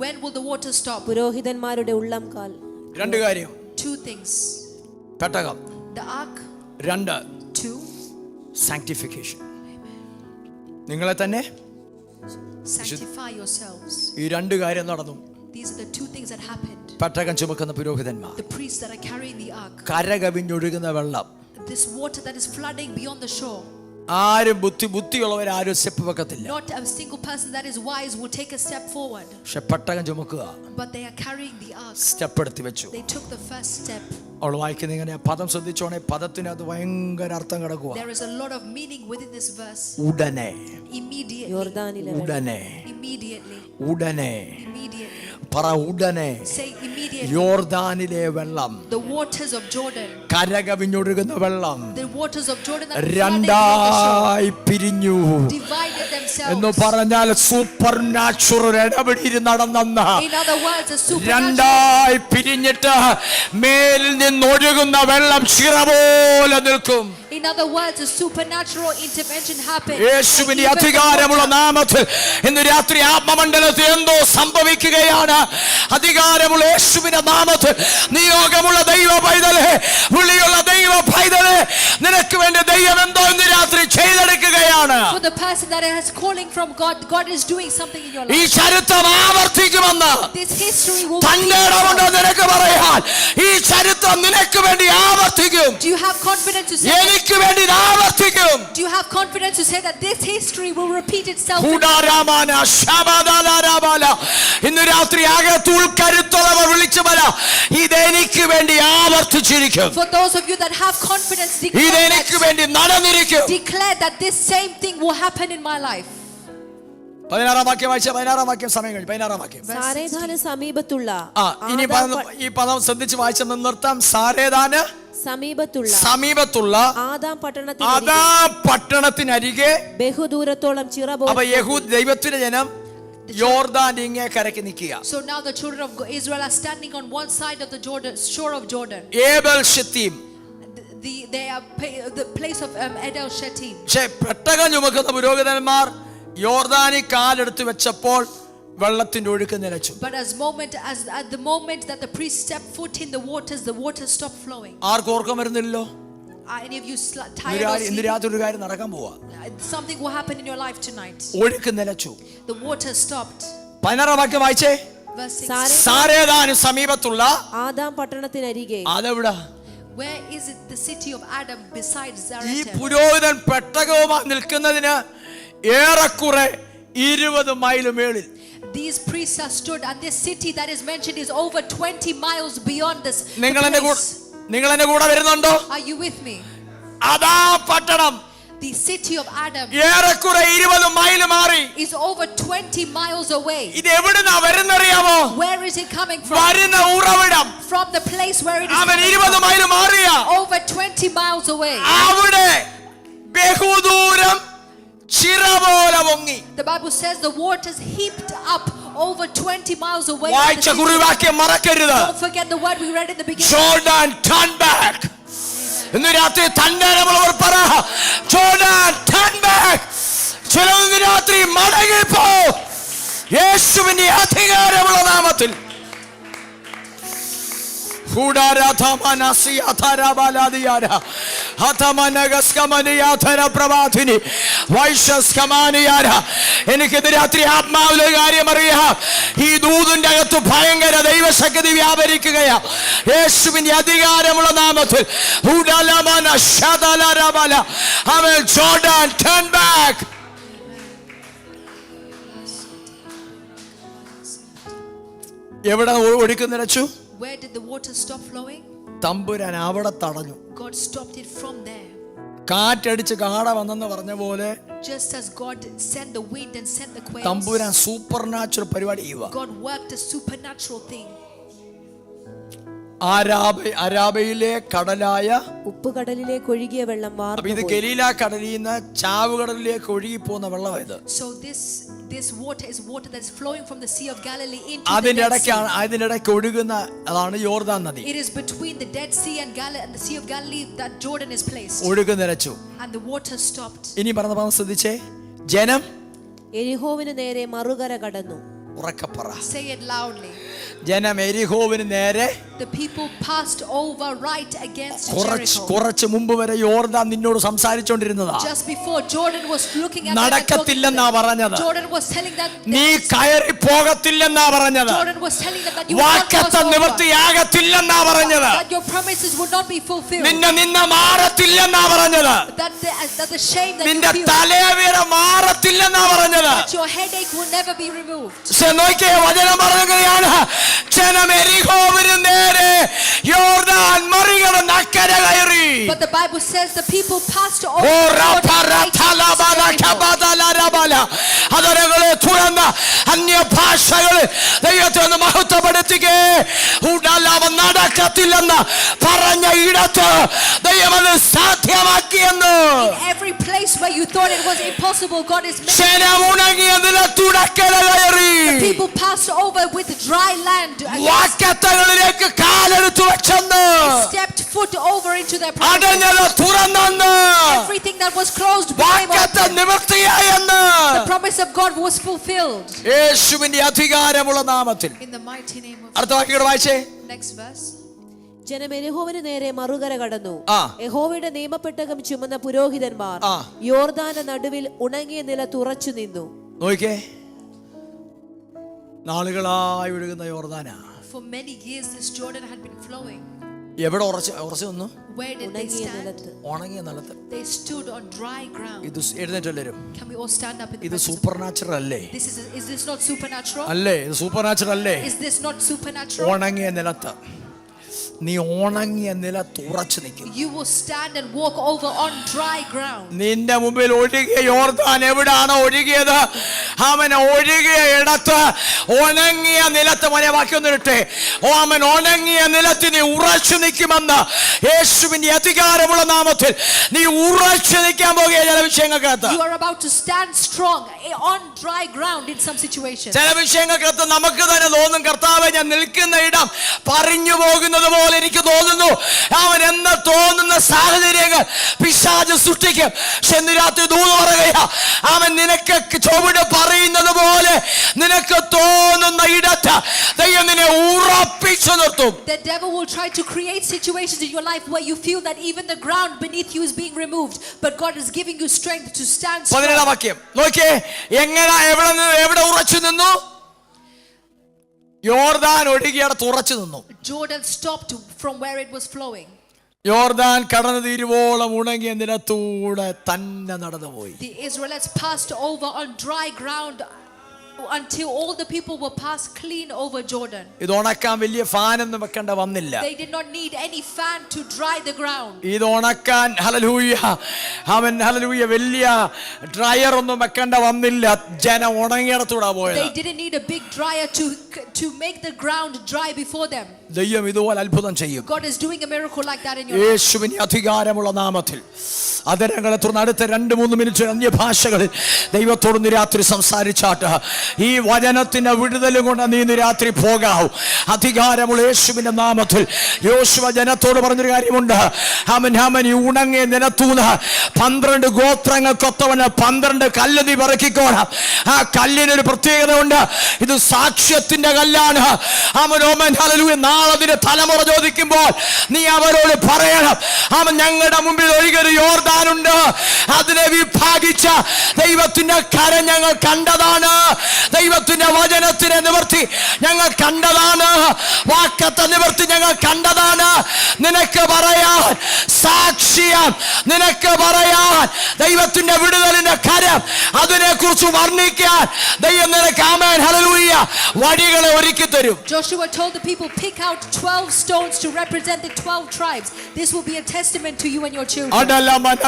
When will the water stop? പുരോഹിതന്മാരുടെ ഉള്ളംകാൽ. രണ്ട് കാര്യം. Two things. പെട്ടകം. The ark. രണ്ട്. Two. സാങ്ക്ടിഫിക്കേഷൻ. നിങ്ങളെ തന്നെ sanctify yourselves. ഈ രണ്ട് കാര്യം നടന്നു. These are the two things that happened. പെട്ടകം ചുമക്കുന്ന പുരോഹിതന്മാർ, The priests that are carrying the ark. കരകവിഞ്ഞൊഴുകുന്ന വെള്ളം. This water that is flooding beyond the shore. ആരും ബുദ്ധിയുള്ളവർ ആരും സ്റ്റെപ്പ് വെക്കത്തില്ല. Not a single person that is wise will take a step forward. പക്ഷെ പെട്ടകം ചുമക്കുക. But they are carrying the ark. Step എടുത്ത് വെച്ചു. They took the first step. അവൾ വായിക്കുന്ന ഇങ്ങനെ പദം ശ്രദ്ധിച്ചോണെ. പദത്തിനകത്ത് ഭയങ്കര അർത്ഥം കിടക്കുക. There is a lot of meaning within this verse. ഉടനെ. Immediately. യോർദാനിലെ ഉടനെ. Immediately. ഉടനെ. Immediately. പറ ഉടനെ. Say immediately. യോർദാനിലെ വെള്ളം, The waters of Jordan. കരകവിഞ്ഞൊഴുകുന്ന വെള്ളം The waters of Jordan that flooded രണ്ടായി പിരിഞ്ഞു divided themselves. എന്ന് പറഞ്ഞാൽ സൂപ്പർ നാച്ചുറൽ ഇടപെടി നടന്ന In other words, a supernatural. രണ്ടായി പിരിഞ്ഞിട്ട് മേലിൽ നിന്നൊഴുകുന്ന വെള്ളം ചിറ പോലെ നിൽക്കും. In other words, a supernatural intervention happened. യേശുവിന്റെ അധികാരമുള്ള നാമത്തിൽ ഇന്ന് രാത്രി ആത്മമണ്ഡലത്തിൽ എന്തോ സംഭവിക്കുകയാണ്. അധികാരമുള്ള യേശുവിന്റെ നാമത്തിൽ നിയോഗമുള്ള ദൈവ പൈതലേ, വിളിയുള്ള ദൈവ പൈതലേ, നിനക്ക് വേണ്ടി ദൈവം എന്തോ ഇന്ന് രാത്രി ചെയ്തെടുക്കുകയാണ്. For the person that has calling from God, God is doing something in your ഈ life. ചരിത്രം ആവർത്തിക്കുമെന്ന് This history will തന്റെ ഇടമുണ്ടോ നിനക്ക് പറയാൻ? ഈ ചരിത്രം നിനക്ക് വേണ്ടി ആവർത്തിക്കും. Do you have confidence to say എനിക്ക് വേണ്ടി ആവർത്തിക്കും. Do you have confidence to say that this history will repeat itself? ഇന്ന് രാത്രി അകത്തുൾ കരുത്തുള്ളവർ വിളിച്ചു പറ, ഇതെനിക്ക് വേണ്ടി ആവർത്തിച്ചിരിക്കും. For those of you that have confidence, ഇതെനിക്ക് വേണ്ടി നടന്നിരിക്കും. declare that this same thing will happen in my life. 16 വാക്യം വായിച്ച. 16 വാക്യം സമയം കഴിഞ്ഞു. 16 വാക്യം. സാരേധാന സമീപത്തുള്ള ഇനി ഈ പദം ശ്രദ്ധിച്ച് വായിച്ച നിർത്താം. സാരേധാന സമീപത്തുള്ള ആദാം പട്ടണത്തിനരികെ ബഹുദൂരത്തോളം ചിറ പോലെ. അപ്പൊ യഹൂദ് ദൈവത്തിന്റെ ജനം യോർദാൻ ഇങ്ങേ കരയ്ക്ക് നിൽക്കുക. So now the children of Israel are standing on one side of the shore of Jordan. Abel Shittim. They are the place of Edel Shittim. പക്ഷേ പെട്ടകം ചുമക്കുന്ന പുരോഹിതന്മാർ യോർദാനി കാലെടുത്ത് വെച്ചപ്പോൾ വെള്ളത്തിന്റെ ഒഴുക്ക് നിലച്ചു. But at the moment that the priest stepped foot in the waters stopped flowing. ആർക്കും ഓർക്കം വരുന്നില്ലല്ലോ. Any of you tired or ഇന്ന് രാത്രി ഒരു കാര്യം നടക്കാൻ പോവാ. something will happen in your life tonight. ഒഴുക്ക് നിലച്ചു. The water stopped. 16 വാക്യം വായിച്ചേ. Verse 6. സാരേധാന് സമീപത്തുള്ള Adam പട്ടണത്തിനരികെ. അതെവിടാ? Where is it, the city of Adam besides ഈ Zarephath? പുരോഹിതൻ പെട്ടകവുമായി നിൽക്കുന്നതിന് ഏറെക്കുറെ 20 മൈൽ മേളിൽ. These priests are stood, and this city that is mentioned is over 20 miles beyond this. നിങ്ങൾ എന്റെ കൂടെ വരുന്നുണ്ടോ? Are you with me? അതാ പട്ടണം The city of Adam ഏറെക്കുറെ 20 മൈൽ മാറി. is over 20 miles away. ഇത് എവിടുന്നാ വരുന്നറിയാമോ? Where is it coming from? വരുന്ന ഉറവിടം From the place where it is അവൻ coming 20 മൈൽ മാറിയ over 20 miles away. അവിടെ ബഹുദൂരം ചിറ പോലെ പൊങ്ങി. The Bible says the waters heaped up over 20 miles away. വായിച്ച കുറിവാക്യം മറക്കരുത്. Don't forget the word we read in the beginning. Jordan turn back. ഇന്ന് രാത്രി തന്നേരമുള്ളവർ പറ, Jordan turn back. ചിലർ ഇന്ന് രാത്രി മടങ്ങിപ്പോ യേശുവിന്റെ അധികാരമുള്ള നാമത്തിൽ. എനിക്കിത് രാത്രി ആത്മാവിലെ കാര്യം അറിയാം. ഈ ദൂതിന്റെ അകത്ത് ഭയങ്കര ദൈവശക്തി വ്യാപരിക്കുകയാ യേശുവിന്റെ അധികാരമുള്ള നാമത്തിൽ. അവൻ ജോർഡാൻ ടേൺ ബാക്ക്. എവിടെ ഒഴുക്ക് നിലച്ചു? Where did the water stop flowing? തമ്പുരാൻ അവിടെ തടഞ്ഞു. God stopped it from there. കാറ്റടിച്ച് കാട വന്നെന്ന് പറഞ്ഞ പോലെ Just as God sent the wind and sent the quails, Thampuran super natural പരിപാടി ചെയ്യുക. God worked a supernatural thing. അരാബയിലെ കടലായ ഉപ്പുകടലിലേക്ക് ഒഴുകിയ വെള്ളം അപ്പൊ ഇത് ഗലീല കടലിൽ നിന്ന് ചാവുകടലിലേക്ക് ഒഴുകി പോകുന്ന വെള്ളം ഇത്. So this water is water that's flowing from the Sea of Galilee into അതിന്റെ the Dead Sea. അതിനിടയ്ക്ക് ഒഴുകുന്ന അതാണ് യോർദാൻ നദി. It is between the Dead Sea and the Sea of Galilee that Jordan is placed. ഒഴുകു നിലച്ചു. And the water stopped. ഇനി പറഞ്ഞ പദം ശ്രദ്ധിച്ചേ. ജനം എരിഹോവിന് നേരെ മറുകര കടന്നു. ഉറക്കപ്പറ. Say it loudly. ജനം എരിഹോവിന് നേരെ. The people passed over right against Jericho. കുറച്ച് മുമ്പ് വരെ യോർദാൻ നിന്നോട് സംസാരിച്ചുകൊണ്ടിരുന്നതാ. Just before Jordan was looking at നടക്കത്തില്ലെന്നാ പറഞ്ഞത്. Jordan was telling that നീ കയറി പോകത്തില്ലെന്നാ പറഞ്ഞത്. Jordan was telling them that you would not cross over. നിവൃത്തിയാകത്തില്ലെന്നാ പറഞ്ഞത്. That your promises would not be fulfilled. നിന്ന മാറത്തില്ലെന്നാ പറഞ്ഞത്. That the shame that നിന്റെ you feel, തലവേദന മാറത്തില്ലെന്നാ പറഞ്ഞത്. that your headache will never be removed. നോക്കിയേ വചനം പറയുകയാണ് ജനം എരിഹോവിന് നേരെ യോർദാൻ മറികടന്ന് അക്കരെ കയറി. But the Bible says the people passed over അതരകളെ തുറന്ന അന്യഭാഷകൾ ദൈവത്തെ ഒന്ന് മഹത്വപ്പെടുത്തുകേ. നടക്കത്തില്ലെന്ന് പറഞ്ഞ ഇടത്ത് ദൈവം അത് സാധ്യമാക്കിയെന്ന്. in every place where you thought it was impossible, God is making. ജനം ഉണങ്ങിയ നിലത്തുടക്കരെ കയറി. The people passed over with dry land. വാക്കത്തകളിലേക്ക് കാലെടുത്തു വെച്ചെന്ന്. Stepped foot over into their promises. അടഞ്ഞത് തുറന്നെന്ന്. Everything that was closed became വാക്കത്ത് open. നിവൃത്തിയായെന്ന്. The promise of God was fulfilled. യേശുവിന്റെ അധികാരമുള്ള നാമത്തിൽ. In the mighty name of അടുത്ത വാക്യം വായിച്ചേ. Next verse. ജനം എരിഹോവിന് നേരെ മറുകര കടന്നു. ആ. യഹോവയുടെ നിയമപ്പെട്ടകം ചുമന്ന പുരോഹിതന്മാർ ആ. യോർദാന്റെ നടുവിൽ ഉണങ്ങിയ നിലത്ത് ഉറച്ചു നിന്നു. നോക്കിക്കേ, നാളുകളായി ഒഴുകുന്ന യോർദാനാ. For many years this Jordan had been flowing. എവിടെ ഉറച്ചു നിന്നു? Where did they ഉണങ്ങിയ stand? നിലത്ത്. ഉണങ്ങിയ നിലത്ത്. They stood on dry ground. ഇത് എഴുന്നേറ്റല്ലേരും. Can we all stand up in the ഇത് presence of super God? Natural അല്ലേ? Is this not supernatural? അല്ലേ? ഇത് സൂപ്പർ നാച്ചുറൽ അല്ലേ? Is this not supernatural? ഉണങ്ങിയ നിലത്ത് നീ ഉണങ്ങിയ നിലത്ത് ഉറച്ചു നിൽക്കും. You will stand and walk over on dry ground. നിന്റെ മുമ്പിൽ ഒഴുകിയ യോർദാൻ എവിടാണോ ഒഴുകിയത് അവൻ ഒഴുകിയ ഇടത്ത് ഉണങ്ങിയ നിലത്ത് മനെ വാക്യൊന്നിട്ടെ അവൻ ഉണങ്ങിയ നിലത്ത് നീ ഉറച്ചു നിൽക്കുമെന്ന് യേശുവിന്റെ അധികാരമുള്ള നാമത്തിൽ നീ ഉറച്ചു നിൽക്കാൻ പോകുക. ചില വിഷയങ്ങൾക്കകത്ത് You are about to stand strong on dry ground in some situations. ചില വിഷയങ്ങൾക്കകത്ത് നമുക്ക് തന്നെ തോന്നും കർത്താവേ ഞാൻ നിൽക്കുന്ന ഇടം പറഞ്ഞു പോകുന്നത് പോലെ എനിക്ക് തോന്നുന്നു. അവൻ എന്ന് തോന്നുന്ന സാഹചര്യങ്ങൾ പിശാച് സൃഷ്ടിക്കും. പക്ഷെ ഇന്ന് രാത്രി ദൂത് പറയുക, അവൻ നിനക്ക് ചുവട് പറയുന്നത് പോലെ നിനക്ക് തോന്നുന്ന ഇടത്ത് ദൈവം നിന്നെ ഉറപ്പിച്ചു നിർത്തും. The devil will try to create situations in your life where you feel that even the ground beneath you is being removed, but God is giving you strength to stand strong. 17 വാക്യം നോക്കിയേ, എങ്ങനെ എവിടെ ഉറച്ചു നിന്നു? യോർദാൻ ഒഴുകിയടത്ത് ഉറച്ചു നിന്നു. Jordan stopped from where it was flowing. യോർദാൻ കടന്നു തീരുവോളം ഉണങ്ങിയ നിലത്തൂടെ തന്നെ നടന്നുപോയി. The Israelites passed over on dry ground until all the people were passed clean over Jordan. ഇത് ഉണക്കാൻ വലിയ ഫാൻ ഒന്നും വെക്കേണ്ട വന്നില്ല. They did not need any fan to dry the ground. ഇത് ഉണക്കാൻ ഹല്ലേലൂയ വലിയ ഡ്രയർ ഒന്നും വെക്കേണ്ട വന്നില്ല. ജനം ഉണങ്ങിയിടത്തൂടാ പോയത്. They didn't need a big dryer to make the ground dry before them. ദൈവം ഇതുപോലെ അത്ഭുതം ചെയ്യും. God is doing a miracle like that in your life. യേശുവിന്റെ അധികാരമുള്ള നാമത്തിൽ അതരങ്ങളെ തുറന്ന് അടുത്ത 2-3 മിനിറ്റ് അന്യഭാഷകളിൽ ദൈവത്തോട് ഇന്ന് രാത്രി സംസാരിച്ചാട്ട് ഈ വചനത്തിന്റെ വിടുതലും കൊണ്ട് നീ ഇന്ന് രാത്രി പോകാവൂ. അധികാരമുള്ള യേശുവിന്റെ നാമത്തിൽ യോശുവ ജനത്തോട് പറഞ്ഞൊരു കാര്യമുണ്ട്. ഈ ഉണങ്ങിയ നിലത്തൂന്ന് 12 ഗോത്രങ്ങൾക്കൊത്തവന് 12 കല്ല് നീ പറക്കിക്കോണം. ആ കല്ലിനൊരു പ്രത്യേകത ഉണ്ട്. ഇത് സാക്ഷ്യത്തിന്റെ കല്ലാണ്. നാളെ അതിന്റെ തലമുറ ചോദിക്കുമ്പോൾ നീ അവരോട് പറയണം, അവൻ ഞങ്ങളുടെ മുമ്പിൽ ഒഴുകിയൊരു യോർദാനുണ്ട്, അതിനെ വിഭാഗിച്ച ദൈവത്തിന്റെ കരം ഞങ്ങൾ കണ്ടതാണ്, ദൈവത്തിന്റെ വചനത്തിന്റെ നിവൃത്തി ഞങ്ങൾ കണ്ടതാണ്, വാക്കത്തെ നിവൃത്തി ഞങ്ങൾ കണ്ടതാണ്. നിനക്ക് പറയാൻ സാക്ഷ്യം, നിനക്ക് പറയാൻ ദൈവത്തിന്റെ വിടുതലിന്റെ കരം, അതിനെ കുറിച്ച് വർണ്ണിക്കാൻ ദൈവം നിനക്ക് ആമേൻ ഹല്ലേലൂയ വഴികളെ ഒരുക്കി തരും. Joshua told the people, pick out 12 stones to represent the 12 tribes. This will be a testament to you and your children.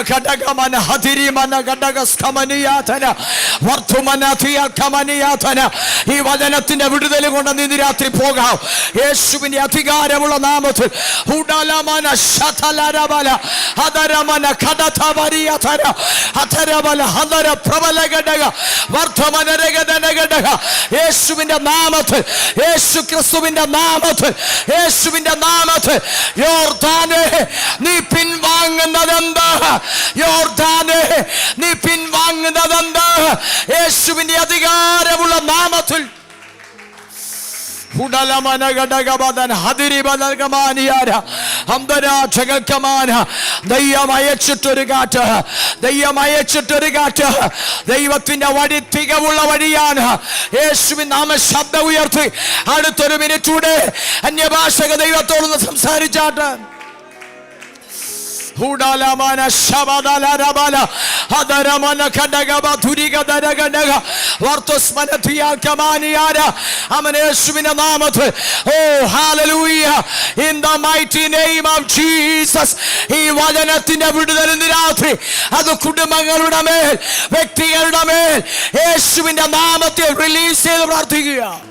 ഘടകമന ഹതിരിമന ഘടകസ്കമനിയാതന വർദ്ധമനധിയകമനിയാതന. ഈ വചനത്തിന്റെ വിടുതൽ കൊണ്ട് ഇന്ന് രാത്രി പോകാം യേശുവിന്റെ അധികാരമുള്ള നാമത്തിൽ. ഹുഡലമന ശതലരബല ഹദരമന ഘടതവരിയതന ഹദരബല ഹദര പ്രബല ഘടക വർദ്ധമനരഗദന ഘടക. യേശുവിന്റെ നാമത്തിൽ, യേശു ക്രിസ്തുവിന്റെ നാമത്തിൽ, യേശുവിന്റെ നാമത്തിൽ. യോർദാനേ നീ പിൻവാങ്ങുന്നതെന്ത്? യോർദാനേ നീ പിൻവാങ്ങുന്നതെന്ത്? യേശുവിന്റെ അധികാരമുള്ള നാമത്തിൽ. ദൈവം അയച്ചിട്ടൊരു കാറ്റ്, ദൈവം അയച്ചിട്ടൊരു കാറ്റ്. ദൈവത്തിന്റെ വഴി തികവുള്ള വഴിയാണ്. യേശുവിൻ നാമ ശബ്ദം ഉയർത്തി അടുത്തൊരു മിനിറ്റൂടെ അന്യഭാഷക ദൈവത്തോടൊന്ന് സംസാരിച്ചാട്ട്. ഹുഡലമന ശബദലരബല ഹദരമന ഘടകബ ധുരിഗദരഗഡഗ വർത്തസ്മനധിയാകമാനിയാര. ആമേൻ. യേശുവിന്റെ നാമത്തിൽ. ഓ ഹല്ലേലൂയ. In the mighty name of Jesus. ഈ വചനത്തിന്റെ വിടുതൽ ഇന്ന് രാത്രി അത് കുടുംബങ്ങളുടെ മേൽ, വ്യക്തികളുടെ മേൽ യേശുവിന്റെ നാമത്തിൽ റിലീസ് ചെയ്ത് പ്രാർത്ഥിക്കുക.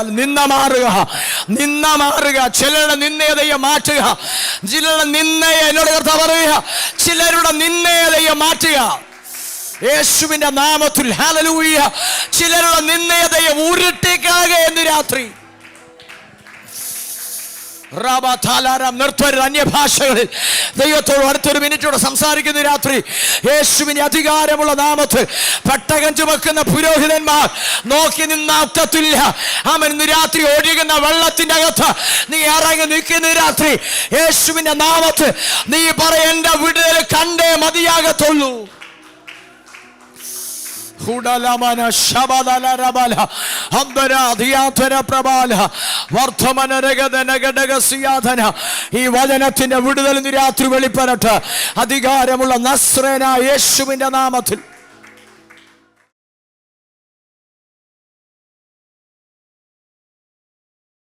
നിന്ന മാറുക, നിന്ന മാറുക. ചിലരുടെ നിന്നയതയെ മാറ്റുക, ചിലരുടെ നിന്നയെ എന്നോട് കർത്താവ് പറയുക, ചിലരുടെ നിന്നയതയെ മാറ്റുക യേശുവിന്റെ നാമത്തിൽ. ഹല്ലേലൂയ. ചിലരുടെ നിന്നയതയെ ഉരുട്ടിക്കാക എന്ന് രാത്രി. നിർത്തരുത് അന്യഭാഷകളിൽ ദൈവത്തോട് അടുത്തൊരു മിനിറ്റോടെ സംസാരിക്കുന്ന രാത്രി യേശുവിന്റെ അധികാരമുള്ള നാമത്തിൽ. പെട്ടകം ചുമക്കുന്ന പുരോഹിതന്മാർ നോക്കി നിന്ന അർത്ഥത്തില്ല. ആമേൻ. ഇന്ന് രാത്രി ഒഴുകുന്ന വെള്ളത്തിന്റെ അകത്ത് നീ ഇറങ്ങി നിൽക്കുന്ന രാത്രി യേശുവിന്റെ നാമത്തിൽ നീ പറയേണ്ട വിടുതൽ കണ്ടേ മതിയാകത്തുള്ളൂ. ഹുഡലമന ശബദലരബല ഹംബരാധിയാതര പ്രബല വർദ്ധമനരഗദന ഘടകസിയാതന. ഈ വചനത്തിന്റെ വിടുതൽ ഇന്ന് രാത്രി വെളിപ്പെടട്ടെ അധികാരമുള്ള നസ്രേനായ യേശുവിന്റെ നാമത്തിൽ.